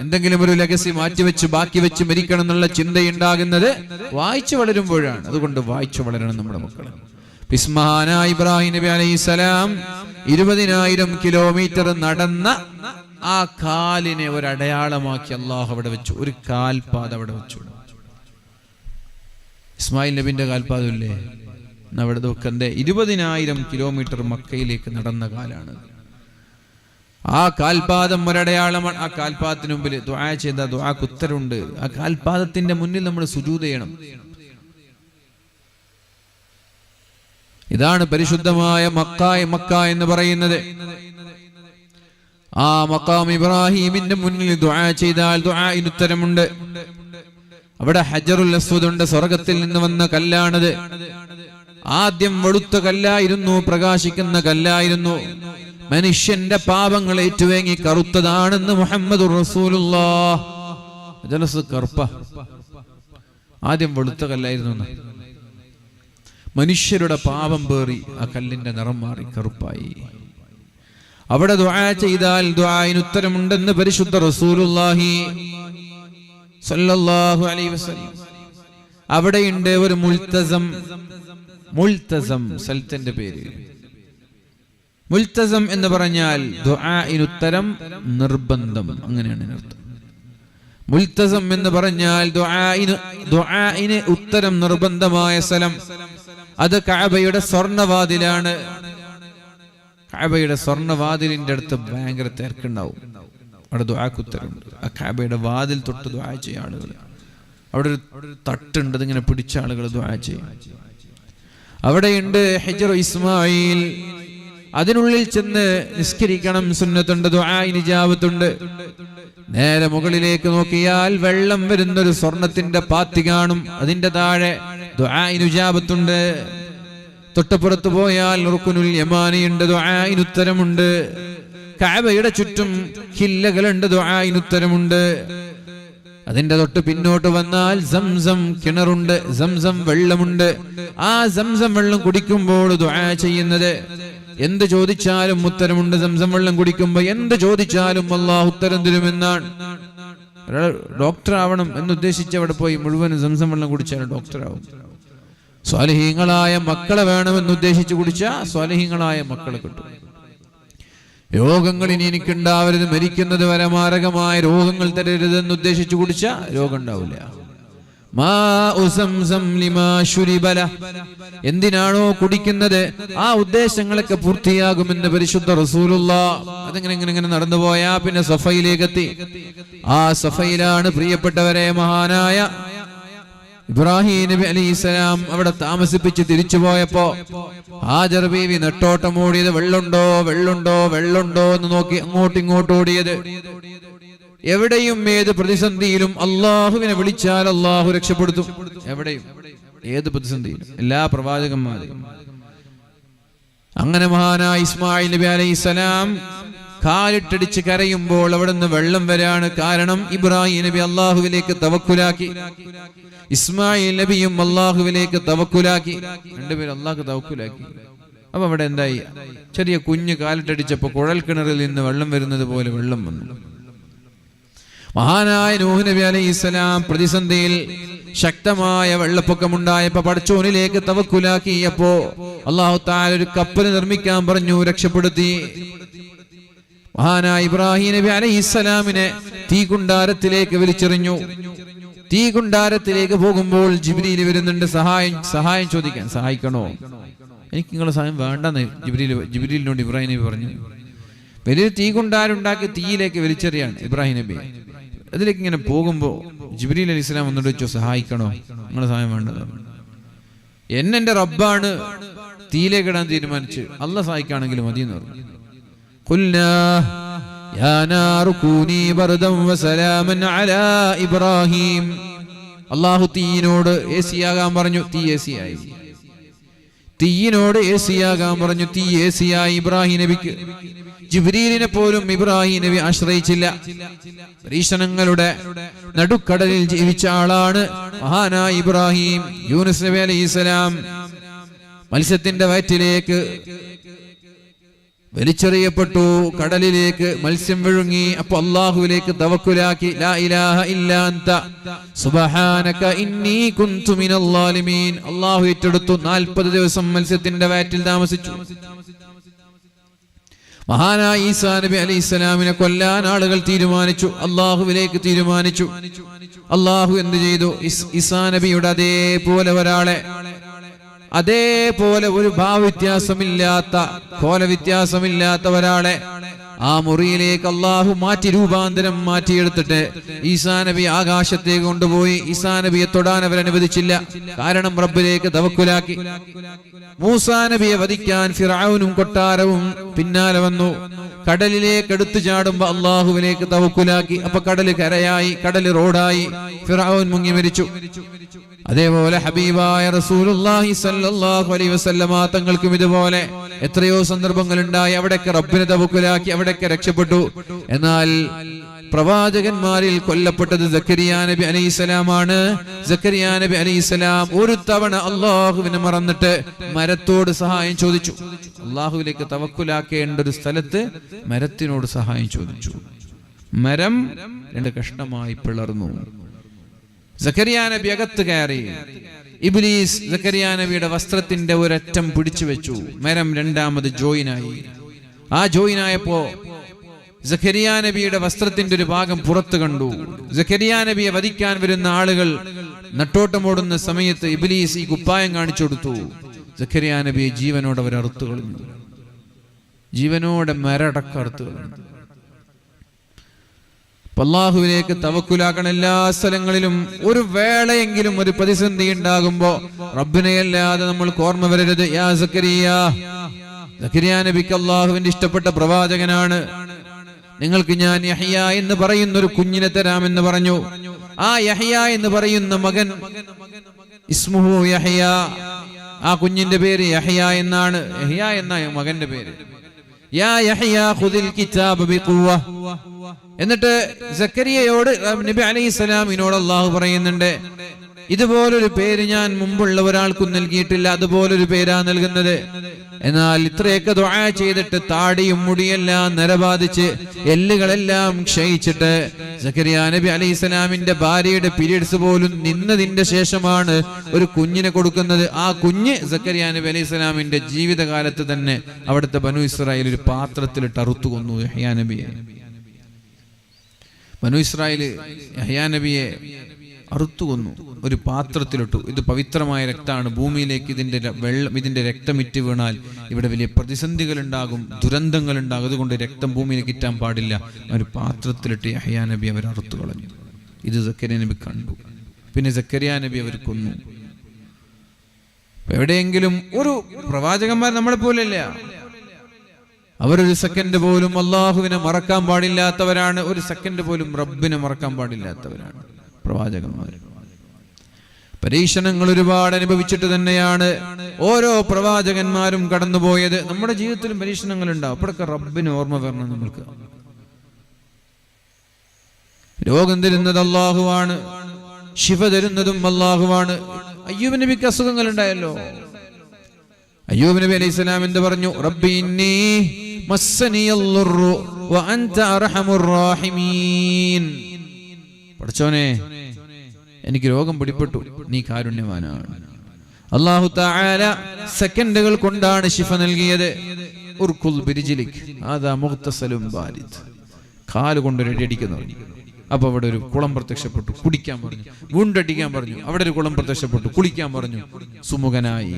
എന്തെങ്കിലും ഒരു ലെഗസി മാറ്റിവെച്ച് ബാക്കി വെച്ച് മരിക്കണം എന്നുള്ള ചിന്തയുണ്ടാകുന്നത് വായിച്ചു വളരുമ്പോഴാണ്. അതുകൊണ്ട് വായിച്ചു വളരണം നമ്മുടെ മക്കൾ. മഹാനായ ഇബ്രാഹിം നബി അലൈഹിസ്സലാം 20,000 കിലോമീറ്റർ നടന്ന ആ കാലിനെ ഒരു അടയാളമാക്കി അള്ളാഹു അവിടെ വെച്ചു. ഒരു കാൽപാത അവിടെ വെച്ചു. ഇസ്മായിൽ നബിന്റെ കാൽപാദമില്ലേ, അവിടെ നോക്കണ്ടേ? 20,000 കിലോമീറ്റർ മക്കയിലേക്ക് നടന്ന കാലാണ്. ആ കാൽപാദം ഒരടയാളമാണ്. ആ കാൽപാദത്തിന് മുമ്പിൽ ദുആ ചെയ്ത ദുആക്ക് ഉത്തരവുണ്ട്. ആ കാൽപാദത്തിന്റെ മുന്നിൽ നമ്മൾ സുജൂദ് ചെയ്യണം. ഇതാണ് പരിശുദ്ധമായ മക്ക എന്ന് പറയുന്നത്. ആ മഖാം ഇബ്രാഹിമിന്റെ മുന്നിൽ ദുആ ചെയ്താൽ ദുആഇന് ഉത്തരമുണ്ട്. അവിടെ ഹജറുൽ അസ്വദ് ഉണ്ട്, സ്വർഗത്തിൽ നിന്ന് വന്ന കല്ലാണത്. ആദ്യം വെളുത്ത കല്ലായിരുന്നു, പ്രകാശിക്കുന്ന കല്ലായിരുന്നു. മനുഷ്യന്റെ പാപങ്ങൾ ഏറ്റുവാങ്ങി കറുത്തതാണെന്ന് മുഹമ്മദുർ റസൂലുള്ളാഹ്. കറുപ്പ, ആദ്യം വെളുത്ത കല്ലായിരുന്നു. മനുഷ്യരുടെ പാപം പേറി ആ കല്ലിന്റെ നിറം മാറി കറുപ്പായി. അവിടെ ദുആ ചെയ്താൽ ദുആഇന് ഉത്തരമുണ്ടെന്ന് പരിശുദ്ധ റസൂലുള്ളാഹി സല്ലല്ലാഹു അലൈഹി വസല്ലം. അവിടെയുണ്ട് ഒരു മുൽത്തസം സ്ഥലത്തിന്റെ പേര്. മുൽത്തസം എന്ന് പറഞ്ഞാൽ ദുആഇന് ഉത്തരം നിർബന്ധം, അങ്ങനെയാണ് അർത്ഥം. മുൽത്തസം എന്ന് പറഞ്ഞാൽ ദുആഇന് ഉത്തരം നിർബന്ധമായ സ്ഥലം. അത് കഅബയുടെ സ്വർണ്ണവാതിലാണ്. കഅബയുടെ സ്വർണ്ണവാതിലിന്റെ അടുത്ത് ഭയങ്കര തിരക്കുണ്ടാവും. അവിടെ ദുആക്ക് ഉത്തരമുണ്ട്. ആ കഅബയുടെ വാതിൽ തൊട്ട് ദുആ ചെയ്യും ആളുകൾ. അവിടെ ഒരു തട്ടുണ്ട്, അതിങ്ങനെ പിടിച്ച ആളുകൾ ദുആ ചെയ്യും. അവിടെയുണ്ട് ഹിജ്റ ഇസ്മായിൽ. അതിനുള്ളിൽ ചെന്ന് നിസ്കരിക്കണം, സുന്നത്തുണ്ട്, ദുആഇന് ഇജാബത്തുണ്ട്. നേരെ മുകളിലേക്ക് നോക്കിയാൽ വെള്ളം വരുന്നൊരു സ്വർണത്തിന്റെ പാത്തി കാണും. അതിന്റെ താഴെ ദുആഇന് ഇജാബത്തുണ്ട്. തൊട്ടപ്പുറത്ത് പോയാൽ റുക്നുൽ യമാനിയുണ്ട്, ദുആഇന് ഉത്തരമുണ്ട്. കഅബയുടെ ചുറ്റും ഹില്ലകളുണ്ട്, ദുആഇന് ഉത്തരമുണ്ട്. അതിന്റെ തൊട്ട് പിന്നോട്ട് വന്നാൽ സംസം കിണറുണ്ട്, സംസം വെള്ളമുണ്ട്. ആ സംസം വെള്ളം കുടിക്കുമ്പോൾ ദുആ ചെയ്യുന്നത്, എന്ത് ചോദിച്ചാലും ഉത്തരമുണ്ട്. സംസം വെള്ളം കുടിക്കുമ്പോൾ എന്ത് ചോദിച്ചാലും അല്ലാഹു ഉത്തരം തരുമെന്നാണ്. ഒരാൾ ഡോക്ടർ ആവണം എന്നുദ്ദേശിച്ച് അവിടെ പോയി മുഴുവനും സംസം വെള്ളം കുടിച്ചാൽ ഡോക്ടറാവും. സ്വാലിഹീങ്ങളായ മക്കളെ വേണമെന്നുദ്ദേശിച്ച് കുടിച്ചാൽ സ്വാലിഹീങ്ങളായ മക്കളെ കിട്ടും. രോഗങ്ങൾ ഇനി എനിക്കുണ്ടാവരുത്, മരിക്കുന്നത് വരെ മാരകമായ രോഗങ്ങൾ തരരുത് എന്നുദ്ദേശിച്ച് കുടിച്ചാൽ രോഗം ഉണ്ടാവില്ല. എന്തിനാണോ കുടിക്കുന്നത് ആ ഉദ്ദേശങ്ങളൊക്കെ പൂർത്തിയാകുമെന്ന് പരിശുദ്ധ റസൂലുള്ളാഹ്. അതിങ്ങനെ നടന്നു പോയാ പിന്നെ സഫയിലേക്ക് എത്തി. ആ സഫയിലാണ് പ്രിയപ്പെട്ടവരെ മഹാനായ ഇബ്രാഹിം നബി അലൈഹിസ്സലാം അവിടെ താമസിപ്പിച്ച് തിരിച്ചു പോയപ്പോ ഹാജർ ബീവി നെട്ടോട്ടം ഓടിയത് വെള്ളുണ്ടോ വെള്ളുണ്ടോ വെള്ളുണ്ടോ എന്ന് നോക്കി അങ്ങോട്ടും ഇങ്ങോട്ടും ഓടിയത്. എവിടെയും ഏത് പ്രതിസന്ധിയിലും അള്ളാഹുവിനെ വിളിച്ചാൽ അള്ളാഹു രക്ഷപ്പെടുത്തും. എവിടെയും ഏത് പ്രതിസന്ധിയിലും എല്ലാ പ്രവാചകന്മാരെയും. അങ്ങനെ മഹാനായ ഇസ്മായിൽ നബി അലൈഹിസ്സലാം കാലിട്ടടിച്ച് കരയുമ്പോൾ അവിടെ നിന്ന് വെള്ളം വരാണ്. കാരണം ഇബ്രാഹിം നബി അള്ളാഹുവിലേക്ക് തവക്കുലാക്കി, ഇസ്മായിൽ നബിയും അള്ളാഹുവിലേക്ക് തവക്കുലാക്കി, രണ്ടുപേരും അള്ളാഹു തവക്കുലാക്കി. അപ്പൊ അവിടെ എന്തായി? ചെറിയ കുഞ്ഞ് കാലിട്ടടിച്ചപ്പോ കുഴൽ കിണറിൽ നിന്ന് വെള്ളം വരുന്നത് പോലെ വെള്ളം വന്നു. മഹാനായ നൂഹ് നബി അലൈഹിസ്സലാം പ്രതിസന്ധിയിൽ ശക്തമായ വെള്ളപ്പൊക്കമുണ്ടായപ്പോ പടച്ചോനിലേക്ക് തവക്കുലാക്കിയപ്പോ അല്ലാഹു തആല ഒരു കപ്പൽ നിർമ്മിക്കാൻ പറഞ്ഞു, രക്ഷപ്പെടുത്തി. മഹാനായ ഇബ്രാഹിം നബി അലൈഹിസ്സലാമിനെ തീകുണ്ടാരത്തിലേക്ക് വലിച്ചെറിഞ്ഞു. തീകുണ്ടാരത്തിലേക്ക് പോകുമ്പോൾ ജിബ്രീൽ വരുന്നുണ്ട് സഹായം ചോദിക്കാൻ. സഹായിക്കണോ? എനിക്ക് നിങ്ങളുടെ സഹായം വേണ്ടെന്ന് ജിബ്രീലിനോട് ഇബ്രാഹിം നബി പറഞ്ഞു. വലിയ തീകുണ്ടാരുണ്ടാക്കി തീയിലേക്ക് വലിച്ചെറിയാണ് ഇബ്രാഹിം നബി. അതിലേക്ക് ഇങ്ങനെ പോകുമ്പോ ജിബ്രീൽ അലൈഹി സ്വലാം വന്നിട്ട് വെച്ചോ, സഹായിക്കണോ? നിങ്ങളുടെ സഹായം വേണ്ടത്. എന്നെ റബ്ബാണ് തീയിലേക്ക് ഇടാൻ തീരുമാനിച്ച്, അള്ളാഹ് സഹായിക്കാണെങ്കിൽ മതി എന്ന് പറഞ്ഞു. ഖുൽനാ യാ നാറു കൂനി ബർദൻ വസലാമൻ അലാ ഇബ്രാഹിം. അല്ലാഹു തീയിനോട് ഏസിയാകാൻ പറഞ്ഞു, തീ ഏസിയായി. തീയിനോട് ഏസിയാകാൻ പറഞ്ഞു, തീ ഏസിയായി ഇബ്രാഹിം നബിക്ക്. ജിബ്രീലിനെ പോലും ഇബ്രാഹിം നബി ആശ്രയിച്ചില്ല. പരീക്ഷണങ്ങളുടെ നടുക്കടലിൽ ജീവിച്ച ആളാണ് മഹാനായ ഇബ്രാഹിം. യൂനുസ് നബി അലൈഹിസ്സലാം മത്സ്യത്തിന്റെ വയറ്റിലേക്ക് വലിച്ചെറിയപ്പെട്ടു, കടലിലേക്ക് മത്സ്യം വിഴുങ്ങി. അപ്പൊ അല്ലാഹുവിലേക്ക് തവക്കുലാക്കി, ലാ ഇലാഹ ഇല്ലാ അൻത സുബ്ഹാനക ഇന്നി കുൻതു മിനൽ ളാലിമീൻ. അല്ലാഹു ഏറ്റെടുത്തു. 40 ദിവസം മത്സ്യത്തിന്റെ വയറ്റിൽ താമസിച്ചു. മഹാനായ ഈസാ നബി അലൈഹിസ്സലാമിനെ കൊല്ലാൻ ആളുകൾ തീരുമാനിച്ചു, അല്ലാഹുവിലേക്ക് തീരുമാനിച്ചു. അല്ലാഹു എന്ത് ചെയ്തു? ഈസാ നബിയുടെ അതേപോലെ ഒരു ഭാവവ്യത്യാസമില്ലാത്ത, കോലവ്യത്യാസമില്ലാത്ത ഒരാളെ ആ മുറിയിലേക്ക് അല്ലാഹു രൂപാന്തരം മാറ്റിയെടുത്തിട്ട് ഈസാ നബി ആകാശത്തേക്ക് കൊണ്ടുപോയി. ഈസാ നബിയെ തൊടാൻ അവരനുവദിച്ചില്ല. കാരണം റബ്ബിലേക്ക് തവക്കുലാക്കി. മൂസാ നബിയെ വധിക്കാൻ ഫിർഔനും കൊട്ടാരവും പിന്നാലെ വന്നു. കടലിലേക്ക് എടുത്തു ചാടുമ്പോ അല്ലാഹുവിലേക്ക് തവക്കുലാക്കി. അപ്പൊ കടല് കരയായി, കടല് റോഡായി. ഫിർഔൻ മുങ്ങി മരിച്ചു. അതേപോലെ ഹബീബായ റസൂലുള്ളാഹി സ്വല്ലല്ലാഹു അലൈഹി വസല്ലമ തങ്ങൾക്കും ഇതുപോലെ എത്രയോ സന്ദർഭങ്ങൾ ഉണ്ടായി. അവിടെയൊക്കെ റബ്ബിനെ തവക്കുലാക്കി, അവിടെയൊക്കെ രക്ഷപ്പെട്ടു. എന്നാൽ പ്രവാചകന്മാരിൽ കൊല്ലപ്പെട്ടത് സക്കരിയാ നബി അലൈഹിസ്സലാമാണ്. സക്കരിയാ നബി അലൈഹിസ്സലാം ഒരു തവണ അല്ലാഹുവിനെ മറന്നിട്ട് മരത്തോട് സഹായം ചോദിച്ചു. അല്ലാഹുവിലേക്ക് തവക്കുലാക്കേണ്ട ഒരു സ്ഥലത്ത് മരത്തിനോട് സഹായം ചോദിച്ചു. മരം 2 കഷ്ണമായി പിളർന്നു. സക്കരിയാ നബി അകത്ത് കയറി. ഇബ്ലീസ് സക്കരിയാ നബിയുടെ വസ്ത്രത്തിന്റെ ഒരറ്റം പിടിച്ചു വെച്ചു. മരം 2ാമത് ജോയിനായി. ആ ജോയിനായപ്പോ സക്കരിയാ നബിയുടെ വസ്ത്രത്തിന്റെ ഒരു ഭാഗം പുറത്തു കണ്ടു. സക്കരിയാ നബിയെ വധിക്കാൻ വരുന്ന ആളുകൾ നട്ടോട്ടമോടുന്ന സമയത്ത് ഇബ്ലീസ് ഈ കുപ്പായം കാണിച്ചു കൊടുത്തു. സക്കരിയാ നബിയെ ജീവനോടെ അവർ അറുത്തു കളഞ്ഞു. ജീവനോടെ മരടക്കം അറുത്തു കളഞ്ഞു. അല്ലാഹുവിലേക്ക് തവക്കുലാക്കണം. എല്ലാ സ്ഥലങ്ങളിലും ഒരു വേളയെങ്കിലും ഒരു പ്രതിസന്ധി ഉണ്ടാകുമ്പോ റബ്ബിനെയല്ലാതെ നമ്മൾ ഓർമ്മ വരരുത്. യാ സക്കരിയാ. സക്കരിയാ നബിക്ക് അല്ലാഹുവിന്റെ ഇഷ്ടപ്പെട്ട പ്രവാചകനാണ്. നിങ്ങൾക്ക് ഞാൻ യഹ്യ എന്ന് പറയുന്ന ഒരു കുഞ്ഞിനെ തരാമെന്ന് പറഞ്ഞു. ആ യഹ്യ എന്ന് പറയുന്ന മകൻ ഇസ്മുഹു യഹ്യ. ആ കുഞ്ഞിന്റെ പേര് യഹ്യ എന്നാണ്. യഹ്യ എന്ന മകന്റെ പേര്. യാ യഹ്യ ഖുദിൽ കിതാബ ബിഖുവ. എന്നിട്ട് സക്കരിയയോട് നബി അലൈഹിസ്സലാമിനോട് അല്ലാഹു പറയുന്നുണ്ട്, ഇതുപോലൊരു പേര് ഞാൻ മുമ്പുള്ള ഒരാൾക്കും നൽകിയിട്ടില്ല, അതുപോലൊരു പേരാ നൽകുന്നത്. എന്നാൽ ഇത്രയൊക്കെ ദുആ ചെയ്തിട്ട് താടിയും മുടിയെല്ലാം നരബാധിച്ച് എല്ലുകളെല്ലാം ക്ഷയിച്ചിട്ട് സക്കരിയ നബി അലൈഹിസ്സലാമിന്റെ ഭാര്യയുടെ പീരിയഡ്സ് പോലും നിന്നതിന്റെ ശേഷമാണ് ഒരു കുഞ്ഞിനെ കൊടുക്കുന്നത്. ആ കുഞ്ഞ് സക്കരിയ നബി അലൈഹിസ്സലാമിന്റെ ജീവിതകാലത്ത് തന്നെ അവിടുത്തെ ബനു ഇസ്രായേൽ ഒരു പാത്രത്തിലിട്ട് അറുത്തു കൊന്നു യഹ്യാ നബിയെ. ബനു ഇസ്രായേൽ യഹ്യാ നബിയെ അറുത്തു കൊന്നു, ഒരു പാത്രത്തിലിട്ടു. ഇത് പവിത്രമായ രക്തമാണ്, ഭൂമിയിലേക്ക് ഇതിന്റെ രക്തമിറ്റ് വീണാൽ ഇവിടെ വലിയ പ്രതിസന്ധികൾ ഉണ്ടാകും, ദുരന്തങ്ങൾ ഉണ്ടാകും, അതുകൊണ്ട് രക്തം ഭൂമിയിലേക്ക് ഇറ്റാൻ പാടില്ല. ഒരു പാത്രത്തിലിട്ട് യഹ്യാ നബി അവർ അറുത്തു കളഞ്ഞു. ഇത് സക്കരിയ നബി കണ്ടു. പിന്നെ സക്കരിയ നബി അവർ കൊന്നു. എവിടെയെങ്കിലും ഒരു പ്രവാചകന്മാർ നമ്മളെ പോലെയല്ല, അവരൊരു സെക്കൻഡ് പോലും അള്ളാഹുവിനെ മറക്കാൻ പാടില്ലാത്തവരാണ്, ഒരു സെക്കൻഡ് പോലും റബ്ബിനെ മറക്കാൻ പാടില്ലാത്തവരാണ് പ്രവാചകന്മാർ. പരീക്ഷണങ്ങൾ ഒരുപാട് അനുഭവിച്ചിട്ട് തന്നെയാണ് ഓരോ പ്രവാചകന്മാരും കടന്നുപോയത്. നമ്മുടെ ജീവിതത്തിലും പരീക്ഷണങ്ങൾ ഉണ്ടാവും. അപ്പോഴൊക്കെ റബ്ബിന് ഓർമ്മ വരണം. നമ്മൾക്ക് രോഗം തരുന്നത് അള്ളാഹുവാണ്, ശിഫ തരുന്നതും അള്ളാഹുവാണ്. അയ്യൂബ് നബിക്ക് അസുഖങ്ങൾ ഉണ്ടായല്ലോ. അയ്യൂബ് നബി അലൈഹി സ്വലാം എന്ത് പറഞ്ഞു? റബ്ബി ഇന്നി മസ്സനിയൽ-ളുർറു വഅൻത അർഹമുർ റഹീമീൻ. പടച്ചോനെ, എനിക്ക് രോഗം പിടിപെട്ടു, നീ കാരുണ്യവാനാണ്. അല്ലാഹു തആല സെക്കൻഡുകൾ കൊണ്ടാണ് ശിഫ നൽകിയത്. ഉർകുൽ ബിരിജിലിക് ആദാ മുഗ്തസലും ബാരിദ്. കാല് കൊണ്ട് അടിക്കുന്നു. അപ്പൊ അവിടെ ഒരു കുളം പ്രത്യക്ഷപ്പെട്ടു, കുടിക്കാൻ പറഞ്ഞു. വീണ്ടടിക്കാൻ പറഞ്ഞു, അവിടെ ഒരു കുളം പ്രത്യക്ഷപ്പെട്ടു, കുളിക്കാൻ പറഞ്ഞു. സുമുഖനായി,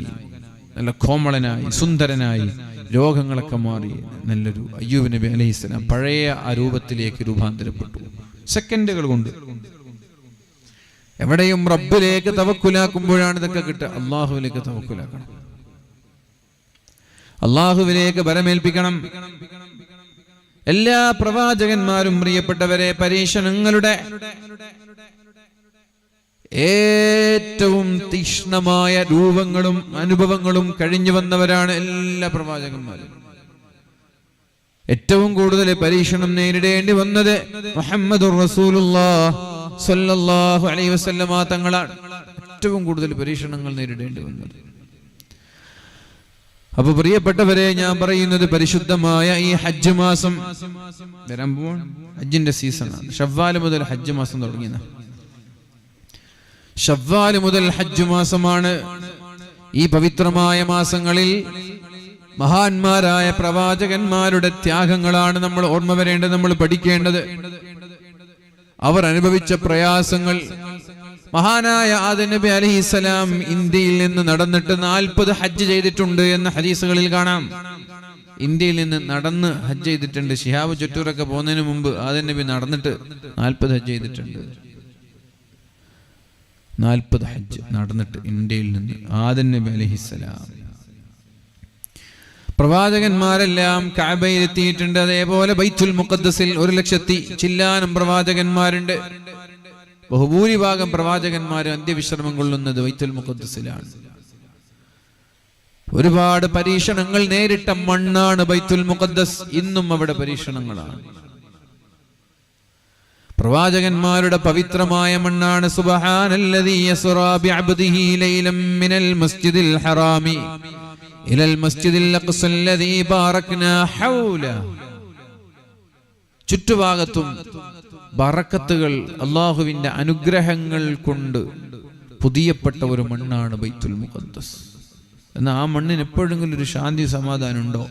നല്ല കോമളനായി, സുന്ദരനായി, രോഗങ്ങളൊക്കെ മാറി നല്ലൊരു അയ്യൂബ് നബി അലൈഹിസ്സലാം പഴയ ആ രൂപത്തിലേക്ക് രൂപാന്തരപ്പെട്ടു സെക്കൻഡുകൾ കൊണ്ട്. എവിടെയും റബ്ബിലേക്ക് തവക്കുലാക്കുമ്പോഴാണ് ഇതൊക്കെ കിട്ടുക. അള്ളാഹുവിലേക്ക് തവക്കുലാക്കണം, അള്ളാഹുവിലേക്ക് ബലമേൽപ്പിക്കണം. എല്ലാ പ്രവാചകന്മാരും പ്രിയപ്പെട്ടവരെ പരീക്ഷണങ്ങളുടെ ഏറ്റവും തീക്ഷ്ണമായ രൂപങ്ങളും അനുഭവങ്ങളും കഴിഞ്ഞു വന്നവരാണ് എല്ലാ പ്രവാചകന്മാരും. ഏറ്റവും കൂടുതൽ പരീക്ഷണം നേരിടേണ്ടി വന്നത് മുഹമ്മദുർ റസൂലുള്ളാഹി സ്വല്ലല്ലാഹു അലൈഹി വസല്ലമ തങ്ങളാണ്. ഏറ്റവും കൂടുതൽ പരീക്ഷണങ്ങൾ നേരിടേണ്ടി വന്നത്. അപ്പൊ പ്രിയപ്പെട്ടവരെ, ഞാൻ പറയുന്നത് പരിശുദ്ധമായ ഈ ഹജ്ജ് മാസം വരാൻ പോവാണ്. ഹജ്ജിന്റെ സീസണാണ്. ഷവ്വാല് മുതൽ ഹജ്ജ് മാസം തുടങ്ങിയത്. ഷവ്വാല് മുതൽ ഹജ്ജ് മാസമാണ്. ഈ പവിത്രമായ മാസങ്ങളിൽ മഹാന്മാരായ പ്രവാചകന്മാരുടെ ത്യാഗങ്ങളാണ് നമ്മൾ ഓർമ്മ വരേണ്ടത്, നമ്മൾ പഠിക്കേണ്ടത്. അവർ അനുഭവിച്ച പ്രയാസങ്ങൾ. മഹാനായ ആദം നബി അലൈഹിസ്സലാം ഇന്ത്യയിൽ നിന്ന് നടന്നിട്ട് 40 ഹജ്ജ് ചെയ്തിട്ടുണ്ട് എന്ന് ഹദീസുകളിൽ കാണാം. ഇന്ത്യയിൽ നിന്ന് നടന്ന് ഹജ്ജ് ചെയ്തിട്ടുണ്ട്. ശിഹാബ് ചുറ്റൂറൊക്കെ പോകുന്നതിന് മുമ്പ് ആദം നബി നടന്നിട്ട് 40 ഹജ്ജ് ചെയ്തിട്ടുണ്ട്. 40 ഹജ്ജ് നടന്നിട്ട് ഇന്ത്യയിൽ നിന്ന് ആദം നബി അലൈഹിസ്സലാം. പ്രവാചകന്മാരെല്ലാം കഅബയിലെത്തിയിട്ടുണ്ട്. അതേപോലെ ബൈത്തുൽ മുഖദ്ദസിൽ 1,00,000 ചില്ലാനം പ്രവാചകന്മാരുണ്ട്. ബഹുഭൂരിഭാഗം പ്രവാചകന്മാരും അന്ത്യവിശ്രമം കൊള്ളുന്നത് ബൈത്തുൽ മുഖദ്ദസിലാണ്. ഒരുപാട് പരീക്ഷണങ്ങൾ നേരിട്ട മണ്ണാണ് ബൈത്തുൽ മുഖദ്ദസ്. ഇന്നും അവിടെ പരീക്ഷണങ്ങളാണ്. പ്രവാചകന്മാരുടെ പവിത്രമായ മണ്ണാണ്. സുബ്ഹാനല്ലദീ യസ്റാ ബിഅബ്ദിഹി ലൈലൻ മിനൽ മസ്ജിദിൽ ഹറാമി ഇലൽ മസ്ജിദിൽ അഖ്സല്ലദീ ബാറക്നാ ഹൗല. ചുറ്റുഭാഗത്തും ബറക്കത്തുകൾ, അള്ളാഹുവിന്റെ അനുഗ്രഹങ്ങൾ കൊണ്ട് പുതിയപ്പെട്ട ഒരു മണ്ണാണ് ബൈത്തുൽ മുഖദ്ദസ്. എന്നാൽ ആ മണ്ണിന് എപ്പോഴെങ്കിലും ഒരു ശാന്തി സമാധാനം ഉണ്ടോ?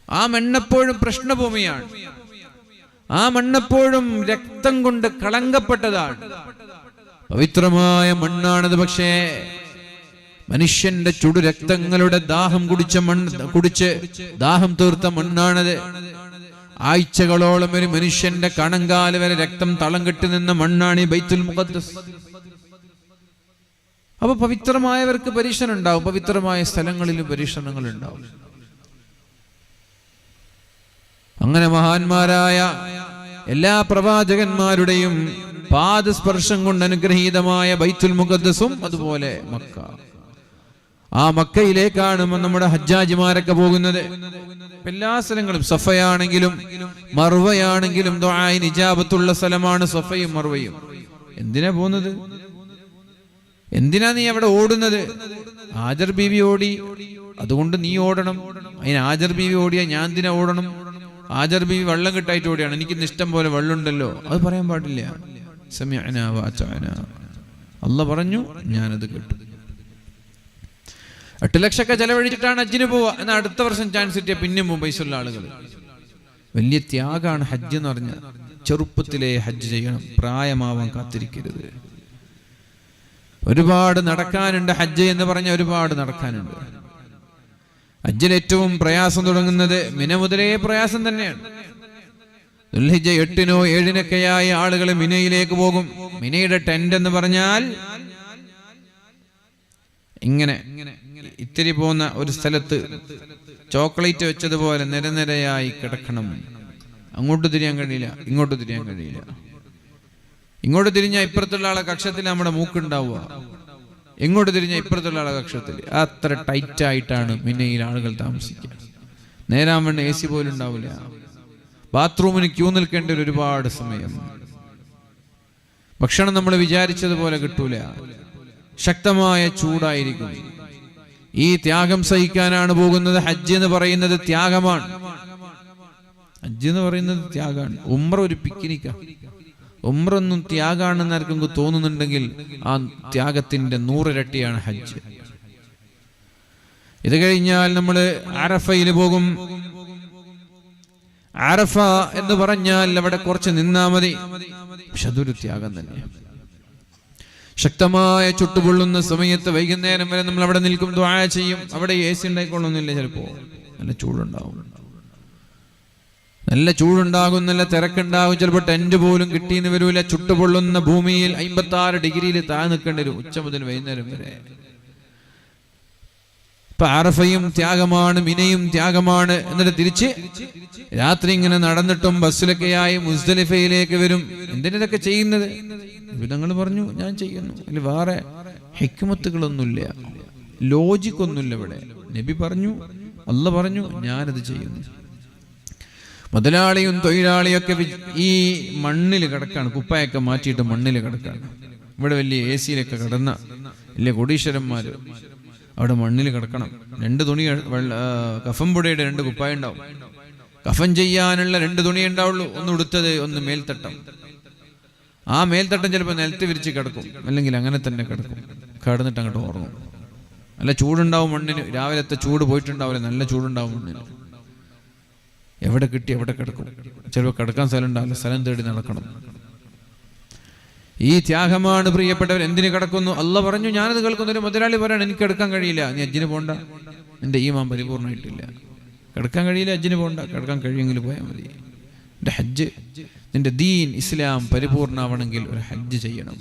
ആ മണ്ണെപ്പോഴും പ്രശ്നഭൂമിയാണ്. ആ മണ്ണെപ്പോഴും രക്തം കൊണ്ട് കളങ്കപ്പെട്ടതാണ്. പവിത്രമായ മണ്ണാണത്. പക്ഷേ മനുഷ്യന്റെ ചുടു രക്തങ്ങളുടെ ദാഹം കുടിച്ച് ദാഹം തീർത്ത മണ്ണാണത്. ആഴ്ചകളോളം ഒരു മനുഷ്യന്റെ കണങ്കാല് വരെ രക്തം തളം കെട്ടി നിന്ന മണ്ണാണ് ഈ ബൈത്തുൽ മുഖദ്ദസ്. അപ്പൊ പവിത്രമായവർക്ക് പരീക്ഷണം ഉണ്ടാവും, പവിത്രമായ സ്ഥലങ്ങളിലും പരീക്ഷണങ്ങൾ ഉണ്ടാവും. അങ്ങനെ മഹാന്മാരായ എല്ലാ പ്രവാചകന്മാരുടെയും പാദസ്പർശം കൊണ്ട് അനുഗ്രഹീതമായ ബൈത്തുൽ മുഖദ്ദസും അതുപോലെ മക്ക. ആ മക്കയിലേക്കാണ് നമ്മുടെ ഹജ്ജാജിമാരൊക്കെ പോകുന്നത്. എല്ലാ സ്ഥലങ്ങളും സഫയാണെങ്കിലും മർവയാണെങ്കിലും ദുആഇന് ഇജാബത്തുള്ള സ്ഥലമാണ് സഫയും മർവയും. എന്തിനാ പോകുന്നത്? എന്തിനാ നീ അവിടെ ഓടുന്നത്? ഹാജർ ബീവി ഓടി, അതുകൊണ്ട് നീ ഓടണം. അതിന് ഹാജർ ബീവി ഓടിയാ ഞാൻ എന്തിനാ ഓടണം? ഹാജർ ബീവി വെള്ളം കിട്ടായിട്ട് ഓടിയാണ്, എനിക്ക് ഇഷ്ടം പോലെ വെള്ളമുണ്ടല്ലോ. അത് പറയാൻ പാടില്ല. സമിഅനാ വഅതഅനാ. അല്ലാഹ് പറഞ്ഞു, ഞാനത് കേട്ടു. 8 ലക്ഷമൊക്കെ ചെലവഴിച്ചിട്ടാണ് ഹജ്ജിന് പോവുക. എന്നാൽ അടുത്ത വർഷം ചാൻസ് കിട്ടിയ പിന്നെ പൈസ ഉള്ള ആളുകൾ. വലിയ ത്യാഗമാണ് ഹജ്ജ് എന്ന് പറഞ്ഞാൽ. ചെറുപ്പത്തിലെ ഹജ്ജ് ചെയ്യണം, പ്രായമാവാൻ കാത്തിരിക്കരുത്. ഒരുപാട് നടക്കാനുണ്ട്. ഹജ്ജ് എന്ന് പറഞ്ഞാൽ ഒരുപാട് നടക്കാനുണ്ട്. ഹജ്ജിൽ ഏറ്റവും പ്രയാസം തുടങ്ങുന്നത് മിന മുതലേ പ്രയാസം തന്നെയാണ്. ദുൽഹിജ്ജ 8-നോ 7-നൊക്കെയായി ആളുകൾ മിനയിലേക്ക് പോകും. മിനയുടെ ടെന്റ് എന്ന് പറഞ്ഞാൽ ഇങ്ങനെ ഇത്തിരി പോകുന്ന ഒരു സ്ഥലത്ത് ചോക്ലേറ്റ് വെച്ചതുപോലെ നിരനിരയായി കിടക്കണം. അങ്ങോട്ട് തിരിയാൻ കഴിയില്ല, ഇങ്ങോട്ട് തിരിയാൻ കഴിയില്ല. ഇങ്ങോട്ട് തിരിഞ്ഞാൽ ഇപ്പുറത്തുള്ള ആളെ കക്ഷത്തിൽ നമ്മുടെ മൂക്കുണ്ടാവുക, ഇങ്ങോട്ട് തിരിഞ്ഞാൽ ഇപ്പുറത്തുള്ള ആളെ കക്ഷത്തിൽ. അത്ര ടൈറ്റായിട്ടാണ് മിനയിൽ ആളുകൾ താമസിക്കുക. നേരാൻ വേണ്ട AC പോലും ഉണ്ടാവില്ല. ബാത്റൂമിന് ക്യൂ നിൽക്കേണ്ട ഒരുപാട് സമയം. ഭക്ഷണം നമ്മൾ വിചാരിച്ചതുപോലെ കിട്ടൂല. ശക്തമായ ചൂടായിരിക്കും. ഈ ത്യാഗം സഹിക്കാനാണ് പോകുന്നത്. ഹജ്ജ് എന്ന് പറയുന്നത് ത്യാഗമാണ്. ഹജ്ജ് എന്ന് പറയുന്നത് ത്യാഗമാണ്. ഉംറ ഒരു പിക്നിക്കാണ്. ഉംറൊന്നും ത്യാഗാണെന്ന് ആർക്കെങ്കിലും തോന്നുന്നുണ്ടെങ്കിൽ ആ ത്യാഗത്തിന്റെ 100 ഇരട്ടിയാണ് ഹജ്ജ്. ഇത് കഴിഞ്ഞാൽ നമ്മൾ അറഫയിൽ പോകും. അറഫ എന്ന് പറഞ്ഞാൽ അവിടെ കുറച്ച് നിന്നാ മതി. പക്ഷെ അതൊരു ത്യാഗം തന്നെയാണ്. ശക്തമായ ചുട്ടുപൊള്ളുന്ന സമയത്ത് വൈകുന്നേരം വരെ നമ്മൾ അവിടെ നിൽക്കും, ദുആ ചെയ്യും. അവിടെ AC ഉണ്ടായിക്കൊള്ളുന്നില്ല, ചിലപ്പോ നല്ല ചൂടുണ്ടാവും, നല്ല ചൂടുണ്ടാകും, നല്ല തിരക്കുണ്ടാകും. ചിലപ്പോൾ ടെന്റ് പോലും കിട്ടിയെന്ന് വരൂല. ചുട്ടുപൊള്ളുന്ന ഭൂമിയിൽ 56 ഡിഗ്രിയിൽ താഴെ നിൽക്കേണ്ടി വരും ഉച്ച മുതൽ വൈകുന്നേരം വരെ. ഇപ്പൊ അറഫയും ത്യാഗമാണ്, മിനയും ത്യാഗമാണ്. എന്നിട്ട് തിരിച്ച് രാത്രി ഇങ്ങനെ നടന്നിട്ടും ബസ്സിലൊക്കെയായി മുസ്ദലിഫയിലേക്ക് വരും. എന്തിനൊക്കെ ചെയ്യുന്നത്? വിധങ്ങൾ പറഞ്ഞു ഞാൻ ചെയ്യുന്നു. അതിൽ വേറെ ഹിക്മത്തുകളൊന്നുമില്ല, ലോജിക്കൊന്നുമില്ല. ഇവിടെ നബി പറഞ്ഞു, അല്ലാഹ് പറഞ്ഞു, ഞാനത് ചെയ്യുന്നു. മുതലാളിയും തൊഴിലാളിയൊക്കെ ഈ മണ്ണിൽ കിടക്കാണ്, കുപ്പായൊക്കെ മാറ്റിയിട്ട് മണ്ണിൽ കിടക്കാണ്. ഇവിടെ വലിയ AC-യിലൊക്കെ കിടന്ന വലിയ കോടീശ്വരന്മാര് അവിടെ മണ്ണിൽ കിടക്കണം. 2 തുണി, കഫൻ പൊടിയുടെ 2 കുപ്പായ ഉണ്ടാവും. കഫൻ ചെയ്യാനുള്ള 2 തുണി ഉണ്ടാവുള്ളൂ. ഒന്ന് ഉടുത്തത്, ഒന്ന് മേൽത്തട്ടം. ആ മേൽത്തട്ടം ചിലപ്പോൾ നിലത്ത് വിരിച്ച് കിടക്കും, അല്ലെങ്കിൽ അങ്ങനെ തന്നെ കിടക്കും. കിടന്നിട്ട് അങ്ങോട്ട് ഉറങ്ങും. നല്ല ചൂടുണ്ടാവും മണ്ണിന്. രാവിലത്തെ ചൂട് പോയിട്ടുണ്ടാവില്ല, നല്ല ചൂടുണ്ടാവും മണ്ണിന്. എവിടെ കിട്ടി എവിടെ കിടക്കും. ചിലപ്പോൾ കിടക്കാൻ സ്ഥലം ഉണ്ടാവില്ല, സ്ഥലം തേടി നടക്കണം. ഈ ത്യാഗമാണ് പ്രിയപ്പെട്ടവർ. എന്തിനു കിടക്കുന്നു? അല്ലാഹ് പറഞ്ഞു, ഞാനത് കേൾക്കുന്നു. ഒരു മുതലാളി പറയാണ്, എനിക്ക് കിടക്കാൻ കഴിയില്ല, നീ ഹജ്ജിന് പോണ്ട, എൻ്റെ ഈമാൻ പരിപൂർണ്ണമായിട്ടില്ല, കിടക്കാൻ കഴിയില്ല, ഹജ്ജിന് പോണ്ട. കിടക്കാൻ കഴിയുമെങ്കിൽ പോയാൽ മതി. എൻ്റെ ഹജ്ജ്, നിന്റെ ദീൻ ഇസ്ലാം പരിപൂർണ്ണമാവണമെങ്കിൽ ഒരു ഹജ്ജ് ചെയ്യണം.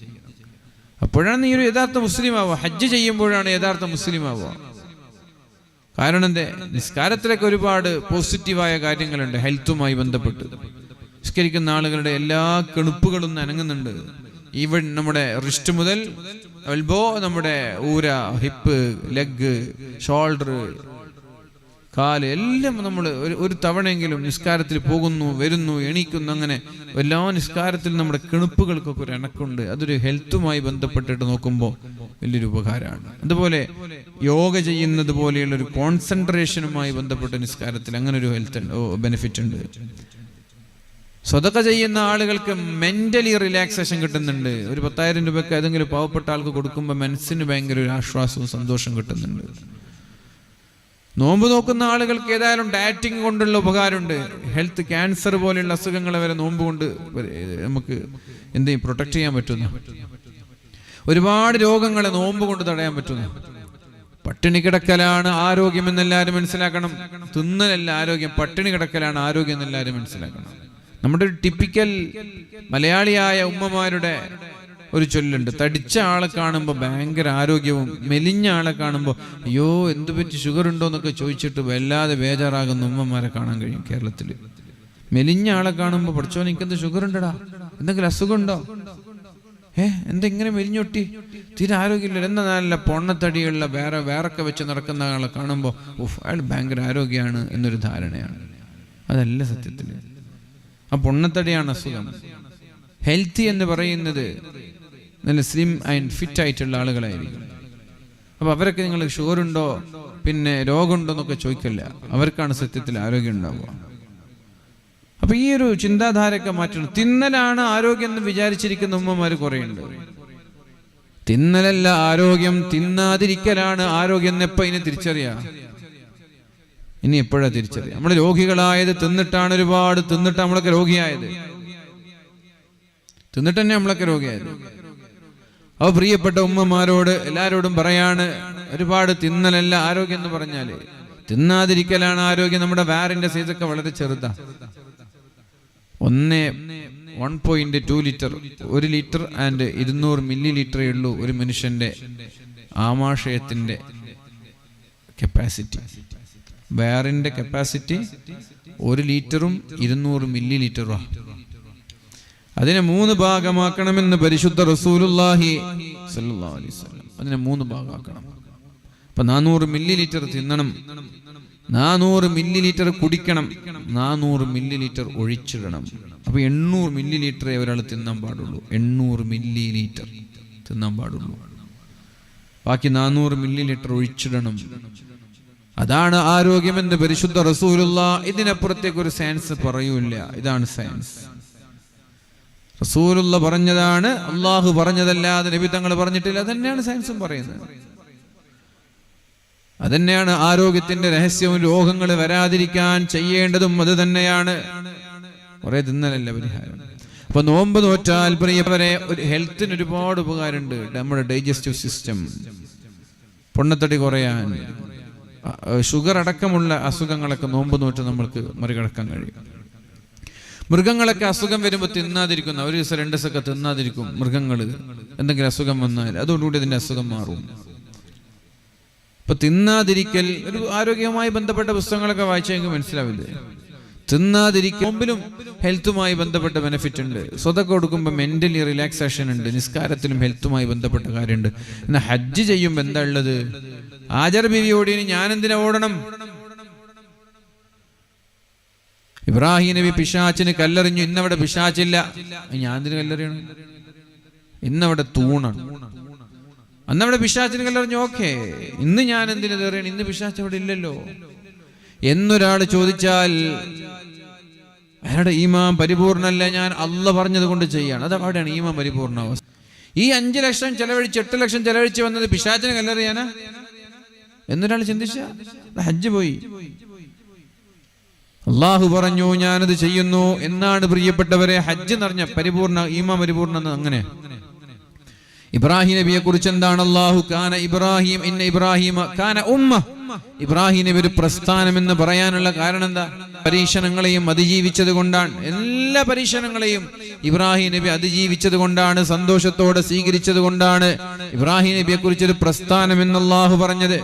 അപ്പോഴാണ് നീ ഒരു യഥാർത്ഥ മുസ്ലിം ആവുക. ഹജ്ജ് ചെയ്യുമ്പോഴാണ് യഥാർത്ഥ മുസ്ലിം ആവുക. കാരണം എന്തേ? നിസ്കാരത്തിലൊക്കെ ഒരുപാട് പോസിറ്റീവായ കാര്യങ്ങളുണ്ട്. ഹെൽത്തുമായി ബന്ധപ്പെട്ട് നിസ്കരിക്കുന്ന ആളുകളുടെ എല്ലാ കെണുപ്പുകളും അനങ്ങുന്നുണ്ട്. ഈവൻ നമ്മുടെ റിസ്റ്റ് മുതൽ എൽബോ, നമ്മുടെ ഊര, ഹിപ്പ്, ലെഗ്, ഷോൾഡർ, കാല്, എല്ലാം നമ്മൾ ഒരു തവണയെങ്കിലും നിസ്കാരത്തിൽ പോകുന്നു, വരുന്നു, എണീക്കുന്നു. അങ്ങനെ എല്ലാ നിസ്കാരത്തിലും നമ്മുടെ കിണുപ്പുകൾക്കൊക്കെ ഒരു ഇണക്കുണ്ട്. അതൊരു ഹെൽത്തുമായി ബന്ധപ്പെട്ടിട്ട് നോക്കുമ്പോൾ വലിയൊരു ഉപകാരമാണ്. അതുപോലെ യോഗ ചെയ്യുന്നത് പോലെയുള്ള ഒരു കോൺസെൻട്രേഷനുമായി ബന്ധപ്പെട്ട നിസ്കാരത്തിൽ അങ്ങനെ ഒരു ഹെൽത്ത് ബെനിഫിറ്റ് ഉണ്ട്. സ്വതക്ക ചെയ്യുന്ന ആളുകൾക്ക് മെന്റലി റിലാക്സേഷൻ കിട്ടുന്നുണ്ട്. ഒരു 10,000 രൂപയ്ക്ക് ഏതെങ്കിലും പാവപ്പെട്ട ആൾക്ക് കൊടുക്കുമ്പോൾ മനസ്സിന് ഭയങ്കര ഒരു ആശ്വാസവും സന്തോഷം കിട്ടുന്നുണ്ട്. നോമ്പ് നോക്കുന്ന ആളുകൾക്ക് ഏതായാലും ഡയറ്റിംഗ് കൊണ്ടുള്ള ഉപകാരമുണ്ട്. ഹെൽത്ത്, ക്യാൻസർ പോലെയുള്ള അസുഖങ്ങളെ വരെ നോമ്പ് കൊണ്ട് നമുക്ക് എന്തെങ്കിലും പ്രൊട്ടക്ട് ചെയ്യാൻ പറ്റുന്നു. ഒരുപാട് രോഗങ്ങളെ നോമ്പ് കൊണ്ട് തടയാൻ പറ്റുന്നു. പട്ടിണി കിടക്കലാണ് ആരോഗ്യം എന്നെല്ലാവരും മനസ്സിലാക്കണം. തിന്നലല്ല ആരോഗ്യം, പട്ടിണി കിടക്കലാണ് ആരോഗ്യം എന്നെല്ലാവരും മനസ്സിലാക്കണം. നമ്മുടെ ഒരു ടിപ്പിക്കൽ മലയാളിയായ ഉമ്മമാരുടെ ഒരു ചൊല്ലുണ്ട്. തടിച്ച ആളെ കാണുമ്പോൾ ഭയങ്കര ആരോഗ്യവും, മെലിഞ്ഞ ആളെ കാണുമ്പോൾ അയ്യോ എന്തു പറ്റി, ഷുഗർ ഉണ്ടോ എന്നൊക്കെ ചോദിച്ചിട്ട് വല്ലാതെ ബേജാറാകുന്ന ഉമ്മമാരെ കാണാൻ കഴിയും കേരളത്തിൽ. മെലിഞ്ഞ ആളെ കാണുമ്പോൾ പഠിച്ചോ എനിക്കെന്ത് ഷുഗർ ഉണ്ടടാ, എന്തെങ്കിലും അസുഖം ഉണ്ടോ, എന്തെങ്ങനെ മെലിഞ്ഞൊട്ടി, തീരെ ആരോഗ്യമില്ല. എന്നാ നല്ല പൊണ്ണത്തടിയുള്ള വേറൊക്കെ വെച്ച് നടക്കുന്ന ആളെ കാണുമ്പോൾ അയാൾ ഭയങ്കര ആരോഗ്യമാണ് എന്നൊരു ധാരണയാണ്. അതല്ല സത്യത്തിൽ. ആ പൊണ്ണത്തടിയാണ് അസുഖം. ഹെൽത്തി എന്ന് പറയുന്നത് നല്ല സ്ലിം ആൻഡ് ഫിറ്റ് ആയിട്ടുള്ള ആളുകളായിരിക്കും. അപ്പൊ അവരൊക്കെ നിങ്ങൾ ഷുഗറുണ്ടോ പിന്നെ രോഗമുണ്ടോ എന്നൊക്കെ ചോദിക്കില്ല. അവർക്കാണ് സത്യത്തിൽ ആരോഗ്യം ഉണ്ടാവുക. അപ്പൊ ഈ ഒരു ചിന്താധാരയൊക്കെ മാറ്റണം. തിന്നലാണ് ആരോഗ്യം എന്ന് വിചാരിച്ചിരിക്കുന്ന ഉമ്മമാര് കുറെ ഉണ്ട്. തിന്നലല്ല ആരോഗ്യം, തിന്നാതിരിക്കലാണ് ആരോഗ്യം എന്നെപ്പോ ഇനി തിരിച്ചറിയാ. ഇനി എപ്പോഴാ തിരിച്ചറിയാം? നമ്മൾ രോഗികളായത് തിന്നിട്ടാണ്. ഒരുപാട് തിന്നിട്ട് നമ്മളൊക്കെ രോഗിയായത്. തിന്നിട്ട് തന്നെ നമ്മളൊക്കെ രോഗിയായത്. അപ്പോൾ പ്രിയപ്പെട്ട ഉമ്മമാരോട് എല്ലാവരോടും പറയാണ്, ഒരുപാട് തിന്നലല്ല ആരോഗ്യം എന്ന് പറഞ്ഞാൽ, തിന്നാതിരിക്കലാണ് ആരോഗ്യം. നമ്മുടെ വയറിന്റെ സൈസൊക്കെ വളരെ ചെറുതാണ്. 1.2 ലിറ്റർ, 1 ലിറ്റർ ആൻഡ് 200 മില്ലി ലിറ്ററേ ഉള്ളൂ ഒരു മനുഷ്യന്റെ ആമാശയത്തിന്റെ കപ്പാസിറ്റി. വയറിന്റെ കപ്പാസിറ്റി 1 ലിറ്ററും 200 മില്ലി ലിറ്ററും. അതിനെ 3 ഭാഗമാക്കണമെന്ന് പരിശുദ്ധ റസൂലുള്ളാഹി സ്വല്ലല്ലാഹു അലൈഹി വസല്ലം. അതിനെ 3 ഭാഗമാക്കണം. അപ്പൊ 400 മില്ലി ലിറ്റർ തിന്നണം, 400 മില്ലി ലിറ്റർ കുടിക്കണം, 400 മില്ലി ലിറ്റർ ഒഴിച്ചിടണം. അപ്പൊ 800 മില്ലി ലിറ്ററേ ഒരാൾ തിന്നാൻ പാടുള്ളൂ. 800 മില്ലി ലിറ്റർ തിന്നാൻ പാടുള്ളൂ. ബാക്കി 400 മില്ലി ലിറ്റർ ഒഴിച്ചിടണം. അതാണ് ആരോഗ്യമെന്ന് പരിശുദ്ധ റസൂലുള്ളാഹി. ഇതിനപ്പുറത്തേക്ക് ഒരു സയൻസ് പറയൂല. ഇതാണ് സയൻസ്. റസൂലുള്ളാഹി പറഞ്ഞതാണ്, അള്ളാഹു പറഞ്ഞതല്ലാതെ നബി തങ്ങൾ പറഞ്ഞിട്ടില്ല. അതന്നെയാണ് സയൻസും പറയുന്നത്. അതന്നെയാണ് ആരോഗ്യത്തിന്റെ രഹസ്യവും. രോഗങ്ങൾ വരാതിരിക്കാൻ ചെയ്യേണ്ടതും അത് തന്നെയാണ്. കുറെ തിന്നലല്ല പരിഹാരം. അപ്പൊ നോമ്പ് നോറ്റാൽ പ്രിയവരെ ഒരു ഹെൽത്തിന് ഒരുപാട് ഉപകാരമുണ്ട്. നമ്മുടെ ഡൈജസ്റ്റീവ് സിസ്റ്റം, പൊണ്ണത്തടി കുറയാൻ, ഷുഗർ അടക്കമുള്ള അസുഖങ്ങളൊക്കെ നോമ്പ് നോറ്റ് നമ്മൾക്ക് മറികടക്കാൻ കഴിയും. മൃഗങ്ങളൊക്കെ അസുഖം വരുമ്പോൾ തിന്നാതിരിക്കുന്ന, ഒരു ദിവസം 2 ദിവസമൊക്കെ തിന്നാതിരിക്കും മൃഗങ്ങൾ. എന്തെങ്കിലും അസുഖം വന്നാൽ അതോടുകൂടി അതിന്റെ അസുഖം മാറും. ഇപ്പൊ തിന്നാതിരിക്കൽ, ഒരു ആരോഗ്യവുമായി ബന്ധപ്പെട്ട പുസ്തകങ്ങളൊക്കെ വായിച്ചെങ്കിൽ മനസ്സിലാവില്ലേ? തിന്നാതിരിക്കുമ്പോഴും ഹെൽത്തുമായി ബന്ധപ്പെട്ട ബെനിഫിറ്റ് ഉണ്ട്. സ്വതക്ക കൊടുക്കുമ്പോൾ മെന്റലി റിലാക്സേഷൻ ഉണ്ട്. നിസ്കാരത്തിലും ഹെൽത്തുമായി ബന്ധപ്പെട്ട കാര്യമുണ്ട്. എന്നാൽ ഹജ്ജ് ചെയ്യുമ്പോൾ എന്താ ഉള്ളത്? ഹാജർ ബീവി ഓടിയതിന് ഞാൻ എന്തിനാ ഓടണം? ഇബ്രാഹിം നബി പിശാച്ചിന് കല്ലെറിഞ്ഞു. ഇന്നവിടെ പിശാച്ചില്ല. ഞാൻ എന്തിനു കല്ലെറിയണം? ഇന്നവിടെ തൂണാണ്. അന്നവിടെ പിശാച്ചിന് കല്ലെറിഞ്ഞു. ഓക്കെ, ഇന്ന് ഞാൻ എന്തിനു കയറിയാണ്? ഇന്ന് പിശാച്ച് അവിടെ ഇല്ലല്ലോ എന്നൊരാൾ ചോദിച്ചാൽ അയാളുടെ ഈമാൻ പരിപൂർണല്ല. ഞാൻ അള്ളാഹ് പറഞ്ഞത് കൊണ്ട് ചെയ്യാണ്. അത് അവിടെയാണ് ഈമാൻ പരിപൂർണ അവസ്ഥ. ഈ 5 ലക്ഷം ചെലവഴിച്ച് 8 ലക്ഷം ചെലവഴിച്ച് വന്നത് പിശാച്ചിന് കല്ലെറിയാനാ എന്നൊരാൾ ചിന്തിച്ച ഹജ്ജ് പോയി. അള്ളാഹു പറഞ്ഞു ഞാനത് ചെയ്യുന്നു എന്നാണ് പ്രിയപ്പെട്ടവരെ ഹജ്ജ് നിറഞ്ഞ പരിപൂർണ ഈമാൻ പരിപൂർണ. അങ്ങനെ ഇബ്രാഹിം നബിയെ കുറിച്ച് എന്താണ്? അല്ലാഹു കാന ഇബ്രാഹിം, ഇന്ന ഇബ്രാഹിമ കാന ഉമ്മ. ഇബ്രാഹിം നബി ഒരു പ്രസ്ഥാനം എന്ന് പറയാനുള്ള കാരണം എന്താ? പരീക്ഷണങ്ങളെയും അതിജീവിച്ചത് കൊണ്ടാണ്. എല്ലാ പരീക്ഷണങ്ങളെയും ഇബ്രാഹിം നബി അതിജീവിച്ചത് കൊണ്ടാണ്, സന്തോഷത്തോടെ സ്വീകരിച്ചത് കൊണ്ടാണ് ഇബ്രാഹിം നബിയെ കുറിച്ചൊരു പ്രസ്ഥാനം എന്ന് അല്ലാഹു പറഞ്ഞത്.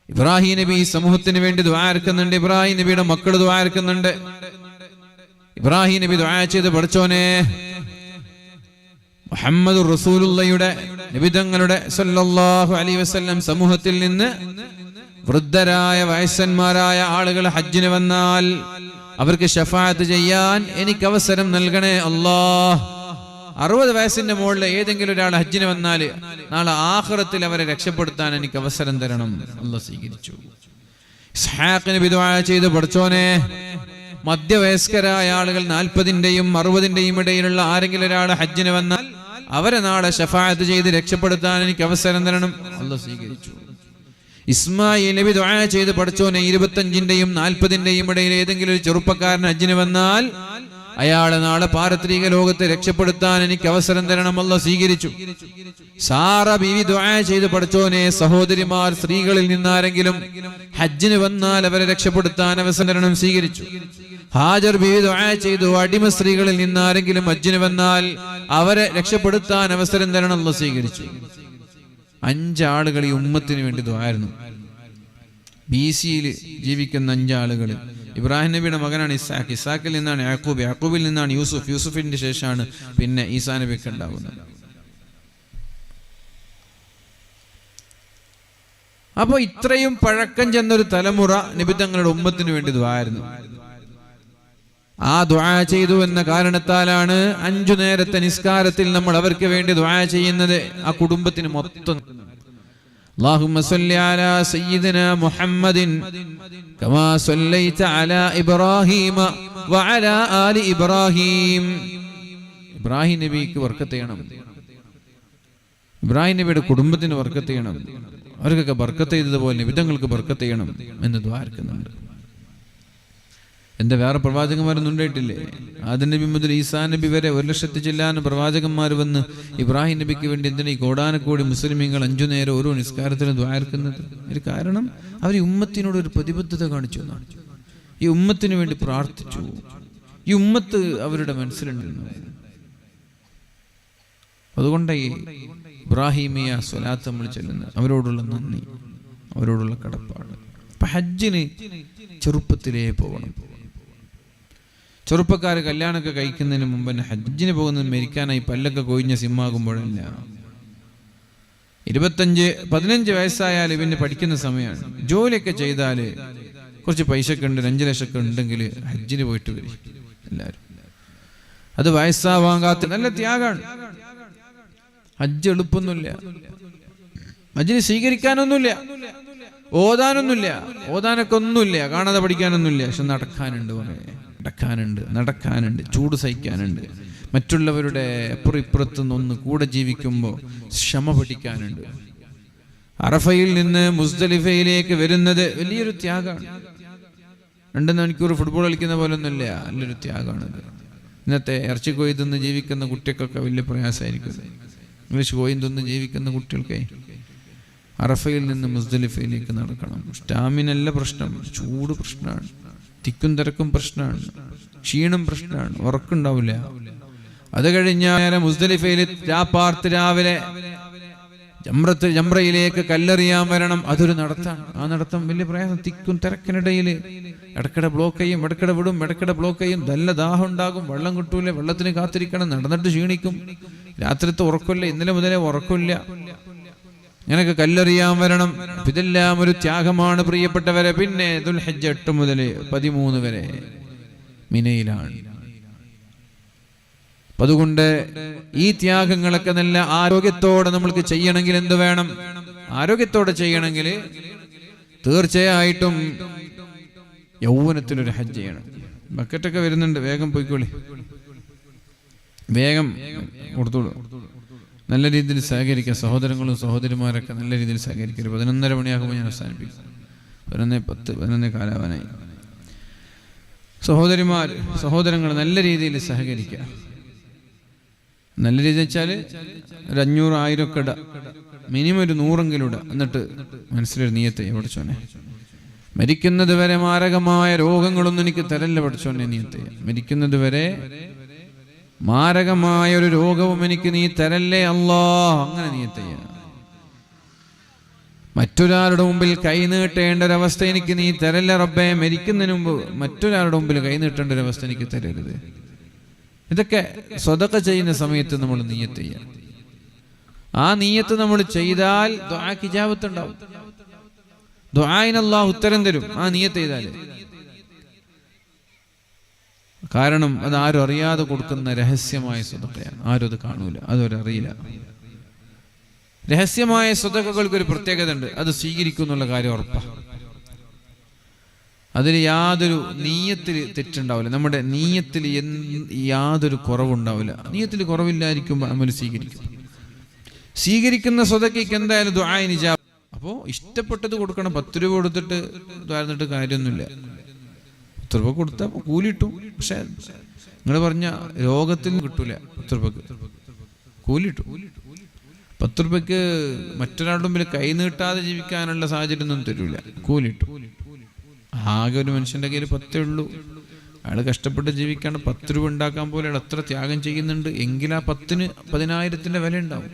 ഇബ്രാഹിം നബി സമൂഹത്തിന് വേണ്ടി ദുആ ഇറക്കുന്നുണ്ട്. ഇബ്രാഹിം നബിയുടെ മക്കൾ ദുആ ഇറക്കുന്നുണ്ട്. ഇബ്രാഹിം നബി ദുആ ചെയ്ത്, പഠിച്ചോനെ മുഹമ്മദ് റസൂലുള്ളാഹിയുടെ നബിതങ്ങളുടെ സല്ലല്ലാഹു അലൈഹി വസല്ലം സമൂഹത്തിൽ നിന്ന് വൃദ്ധരായ വയസ്സന്മാരായ ആളുകൾ ഹജ്ജിന് വന്നാൽ അവർക്ക് ശഫാഅത്ത് ചെയ്യാൻ എനിക്ക് അവസരം നൽകണേ അല്ലാഹ്. 60 വയസ്സിന്റെ മുകളിൽ ഏതെങ്കിലും ഒരാൾ ഹജ്ജിന് വന്നാൽ നാളെ ആഖിറത്തിൽ അവരെ രക്ഷപ്പെടുത്താൻ എനിക്ക് അവസരം തരണം. അല്ലാഹ് സ്വീകരിച്ചു. ഇസ്ഹാഖ് നബി ദുആ ചെയ്ത്, പഠിച്ചോനെ മധ്യവയസ്കരായ ആളുകൾ 40-ന്റെയും 60-ന്റെയും ഇടയിലുള്ള ആരെങ്കിലും ഒരാൾ ഹജ്ജിന് വന്നാൽ അവരെ നാളെ ശഫാഅത്ത് ചെയ്ത് രക്ഷപ്പെടുത്താൻ എനിക്ക് അവസരം തരണം. അല്ലാഹ് സ്വീകരിച്ചു. ഇസ്മായിൽ നബി ദുആ ചെയ്ത്, പഠിച്ചോനെ 25-ന്റെയും 40-ന്റെയും ഇടയിൽ ഏതെങ്കിലും ഒരു ചെറുപ്പക്കാരൻ ഹജ്ജിന് വന്നാൽ അയാളെ നാളെ പാരത്രിക ലോകത്തെ രക്ഷപ്പെടുത്താൻ എനിക്ക് അവസരം തരണം. അല്ലാഹ് സ്വീകരിച്ചു. സാറ ബീവി ദുആ ചെയ്ത്, പഠിച്ചോനെ സഹോദരിമാർ സ്ത്രീകളിൽ നിന്നാരെങ്കിലും ഹജ്ജിന് വന്നാൽ അവരെ രക്ഷപ്പെടുത്താൻ അവസരം തരണം. സ്വീകരിച്ചു. ഹാജർ ബീവി ദുആ ചെയ്തു, അടിമ സ്ത്രീകളിൽ നിന്നാരെങ്കിലും ഹജ്ജിന് വന്നാൽ അവരെ രക്ഷപ്പെടുത്താൻ അവസരം തരണം. അല്ലാഹ് സ്വീകരിച്ചു. 5 ആളുകൾ ഈ ഉമ്മത്തിന് വേണ്ടി ദുആയിരുന്നു. BC-യിൽ ജീവിക്കുന്ന 5 ആളുകൾ. ഇബ്രാഹിം നബിയുടെ മകനാണ് ഇസ്ഹാഖ്, ഇസ്ഹാഖിൽ നിന്നാണ് യാക്കൂബ്, യാക്കൂബിൽ നിന്നാണ് യൂസുഫ്, യൂസുഫിന്റെ ശേഷമാണ് പിന്നെ ഈസാ നബിക്ക് ഉണ്ടാകുന്നത്. അപ്പൊ ഇത്രയും പഴക്കം ചെന്നൊരു തലമുറ നബി തങ്ങളുടെ ഉമ്മത്തിന് വേണ്ടി ദുആയിരുന്നു. ആ ദുആ ചെയ്തു എന്ന കാരണത്താലാണ് 5 നേരത്തെ നിസ്കാരത്തിൽ നമ്മൾ അവർക്ക് വേണ്ടി ദുആ ചെയ്യുന്നത്. ആ കുടുംബത്തിന് മൊത്തം اللهم صل على سيدنا محمد كما صليت على إبراهيم وعلى آل إبراهيم. ഇബ്രാഹിം നബിക്ക് ബർക്കത്ത് ചെയ്യണം. ഇബ്രാഹിം നബിയുടെ കുടുംബത്തിന് ബർക്കത്ത് ചെയ്യണം. അവർക്കൊക്കെ ബർക്കത്ത് ചെയ്തതുപോലെ നബിതങ്ങൾക്ക് ബർക്കത്ത് ചെയ്യണം എന്ന് ദുആ ചെയ്യുന്നുണ്ട്. എൻ്റെ വേറെ പ്രവാചകന്മാരൊന്നും ഉണ്ടായിട്ടില്ലേ? ആദം നബി മുതൽ ഈസാ നബി വരെ 1,00,000 ചില്ലാനും പ്രവാചകന്മാർ വന്ന് ഇബ്രാഹിം നബിക്ക് വേണ്ടി എന്തിനാ ഈ കോടാനക്കോടി മുസ്ലിമീങ്ങൾ 5 നേരം ഓരോ നിസ്കാരത്തിനും ദ്വാരക്കുന്നത്? ഒരു കാരണം അവർ ഈ ഉമ്മത്തിനോട് ഒരു പ്രതിബദ്ധത കാണിച്ചു എന്നാണ്. ഈ ഉമ്മത്തിന് വേണ്ടി പ്രാർത്ഥിച്ചു. ഈ ഉമ്മത്ത് അവരുടെ മനസ്സിലുണ്ടെന്നു. അതുകൊണ്ട് ഈ ഇബ്രാഹിമിയ സ്വലാത്ത് നമ്മൾ ചെല്ലുന്നത് അവരോടുള്ള നന്ദി, അവരോടുള്ള കടപ്പാട്. അപ്പൊ ഹജ്ജിന് ചെറുപ്പത്തിലേ പോകണം. ചെറുപ്പക്കാർ കല്യാണമൊക്കെ കഴിക്കുന്നതിന് മുമ്പ് തന്നെ ഹജ്ജിന് പോകുന്നത് മരിക്കാനായി പല്ലൊക്കെ കൊഴിഞ്ഞ സിമ്മാകുമ്പോഴല്ല. 15 വയസ്സായാൽ ഇവന് പഠിക്കുന്ന സമയമാണ്. ജോലിയൊക്കെ ചെയ്താൽ കുറച്ച് പൈസയൊക്കെ ഉണ്ട്, 5 ലക്ഷമൊക്കെ ഉണ്ടെങ്കിൽ ഹജ്ജിന് പോയിട്ട് വരും എല്ലാവരും. അത് വയസ്സാവാൻ കാത്ത് നല്ല ത്യാഗമാണ്. ഹജ്ജ് എളുപ്പമൊന്നുമില്ല. ഹജ്ജിന് സ്വീകരിക്കാനൊന്നുമില്ല, ഓതാനൊന്നുമില്ല, ഓതാനൊക്കെ ഒന്നുമില്ല, കാണാതെ പഠിക്കാനൊന്നുമില്ല. പക്ഷെ നടക്കാനുണ്ട്, ചൂട് സഹിക്കാനുണ്ട്, മറ്റുള്ളവരുടെ അപ്പുറത്ത് നിന്ന് കൂടെ ജീവിക്കുമ്പോൾ ക്ഷമ പഠിക്കാനുണ്ട്. അറഫയിൽ നിന്ന് മുസ്ദലിഫയിലേക്ക് വരുന്നത് വലിയൊരു ത്യാഗമാണ്. 2 മണിക്കൂർ ഫുട്ബോൾ കളിക്കുന്ന പോലെ ഒന്നുമില്ല, നല്ലൊരു ത്യാഗമാണിത്. ഇന്നത്തെ ഇറച്ചി കോഴി തിന്ന് ജീവിക്കുന്ന കുട്ടികൾക്കൊക്കെ വലിയ പ്രയാസമായിരിക്കും. ഇംഗ്ലീഷ് കോഴി തിന്ന് ജീവിക്കുന്ന കുട്ടികൾക്ക് അറഫയിൽ നിന്ന് മുസ്ദലിഫയിലേക്ക് നടക്കണം. സ്റ്റാമിനല്ല പ്രശ്നം, ചൂട് പ്രശ്നമാണ്, തിക്കും തിരക്കും പ്രശ്നമാണ്, ക്ഷീണം പ്രശ്നമാണ്, ഉറക്കുണ്ടാവില്ല. അത് കഴിഞ്ഞാൽ മുസ്ദലിഫയിൽ രാവിലെ ജംറയിലേക്ക് കല്ലെറിയാൻ വരണം. അതൊരു നടത്താണ്. ആ നടത്തം വലിയ പ്രയാസം. തിക്കും തിരക്കിനിടയിൽ ഇടക്കിടെ ബ്ലോക്ക് ചെയ്യും, ഇടക്കിടെ വിടും, ഇടക്കിടെ ബ്ലോക്ക് ചെയ്യും. നല്ല ദാഹം ഉണ്ടാകും, വെള്ളം കിട്ടൂല, വെള്ളത്തിന് കാത്തിരിക്കണം, നടന്നിട്ട് ക്ഷീണിക്കും, രാത്രിത്തെ ഉറക്കമില്ല, ഇന്നലെ മുതലേ ഉറക്കമില്ല. ഇങ്ങനെയൊക്കെ കല്ലെറിയാൻ വരണം. ഇതെല്ലാം ഒരു ത്യാഗമാണ് പ്രിയപ്പെട്ടവരെ. പിന്നെ ദുൽഹിജ്ജ 8 മുതൽ 13 വരെ മിനയിലാണ്. അതുകൊണ്ട് ഈ ത്യാഗങ്ങളൊക്കെ നല്ല ആരോഗ്യത്തോടെ നമ്മൾക്ക് ചെയ്യണമെങ്കിൽ എന്ത് വേണം? ആരോഗ്യത്തോടെ ചെയ്യണമെങ്കിൽ തീർച്ചയായിട്ടും യൗവനത്തിലൊരു ഹജ്ജ് ചെയ്യണം. ബക്കറ്റൊക്കെ വരുന്നുണ്ട്, വേഗം പോയിക്കോളി, വേഗം കൊടുത്തോളൂ. നല്ല രീതിയിൽ സഹകരിക്കുക. സഹോദരങ്ങളും സഹോദരിമാരൊക്കെ നല്ല രീതിയിൽ സഹകരിക്കരുത്. 11:30 മണിയാകുമ്പോൾ ഞാൻ അവസാനിപ്പിക്കും. 11:10, 11 കാലാവാനായി. സഹോദരങ്ങൾ നല്ല രീതിയിൽ സഹകരിക്കുക. നല്ല രീതി വെച്ചാൽ ഒരു 500, 1000 ഒക്കെ ഇട, മിനിമം ഒരു 100എങ്കിലും ഇട. എന്നിട്ട് മനസ്സിലൊരു നിയത്ത്, പഠിച്ചോനെ മരിക്കുന്നത് വരെ മാരകമായ രോഗങ്ങളൊന്നും എനിക്ക് തരല്ല പഠിച്ചോനെ, നിയത്ത് മരിക്കുന്നത് വരെ മാരകമായ ഒരു രോഗവും എനിക്ക് നീ തരല്ലേ അല്ലാ. അങ്ങനെ നിയത്ത് ചെയ്യാം. മറ്റൊരാളുടെ മുമ്പിൽ കൈ നീട്ടേണ്ട ഒരവസ്ഥ എനിക്ക് നീ തരല്ല റബ്ബേ. മരിക്കുന്നതിന് മുമ്പ് മറ്റൊരാളുടെ മുമ്പിൽ കൈ നീട്ടേണ്ട ഒരവസ്ഥ എനിക്ക് തരരുത്. ഇതൊക്കെ സ്വതക്ക ചെയ്യുന്ന സമയത്ത് നമ്മൾ നിയത്ത് ചെയ്യാം. ആ നിയത്ത് നമ്മൾ ചെയ്താൽ ദുആക്ക് ഇജാബത്ത് ഉണ്ടാവും. ദുആഇന് അല്ലാഹു ഉത്തരം തരും ആ നിയത്ത് ചെയ്താൽ. കാരണം അത് ആരും അറിയാതെ കൊടുക്കുന്ന രഹസ്യമായ സ്വതക്കയാണ്. ആരും അത് കാണൂല, അതവരറിയില്ല. രഹസ്യമായ സ്വതക്കകൾക്കൊരു പ്രത്യേകത ഉണ്ട്. അത് സ്വീകരിക്കും എന്നുള്ള കാര്യം ഉറപ്പാണ്. അതിൽ യാതൊരു നീയത്തിൽ തെറ്റുണ്ടാവില്ല. നമ്മുടെ നീയത്തിൽ യാതൊരു കുറവുണ്ടാവില്ല. നീയത്തിൽ കുറവില്ലായിരിക്കുമ്പോൾ അമൽ സ്വീകരിക്കുന്ന സ്വതക്കയ്ക്ക് എന്തായാലും ദുആഇന് ഇജാബത്ത്. അപ്പോൾ ഇഷ്ടപ്പെട്ടത് കൊടുക്കണം. 10 രൂപ കൊടുത്തിട്ട് ദ്വാരന്നിട്ട് കാര്യമൊന്നുമില്ല. 10 രൂപ കൊടുത്താൽ കൂലിട്ടും. പക്ഷെ നിങ്ങൾ പറഞ്ഞ രോഗത്തിൽ കിട്ടൂല. 10 രൂപക്ക് കൂലിട്ടു. 10 രൂപയ്ക്ക് മറ്റൊരാളുടെ മുമ്പിൽ കൈ നീട്ടാതെ ജീവിക്കാനുള്ള സാഹചര്യം ഒന്നും തരൂല. കൂലിട്ടു. ആകെ ഒരു മനുഷ്യന്റെ കയ്യിൽ 10 ഉള്ളൂ. അയാൾ കഷ്ടപ്പെട്ട് ജീവിക്കാണ്ട് 10 രൂപ ഉണ്ടാക്കാൻ പോലെ അത്ര ത്യാഗം ചെയ്യുന്നുണ്ട്. എങ്കിൽ ആ 10ന് 10,000ന്റെ വില ഉണ്ടാവും.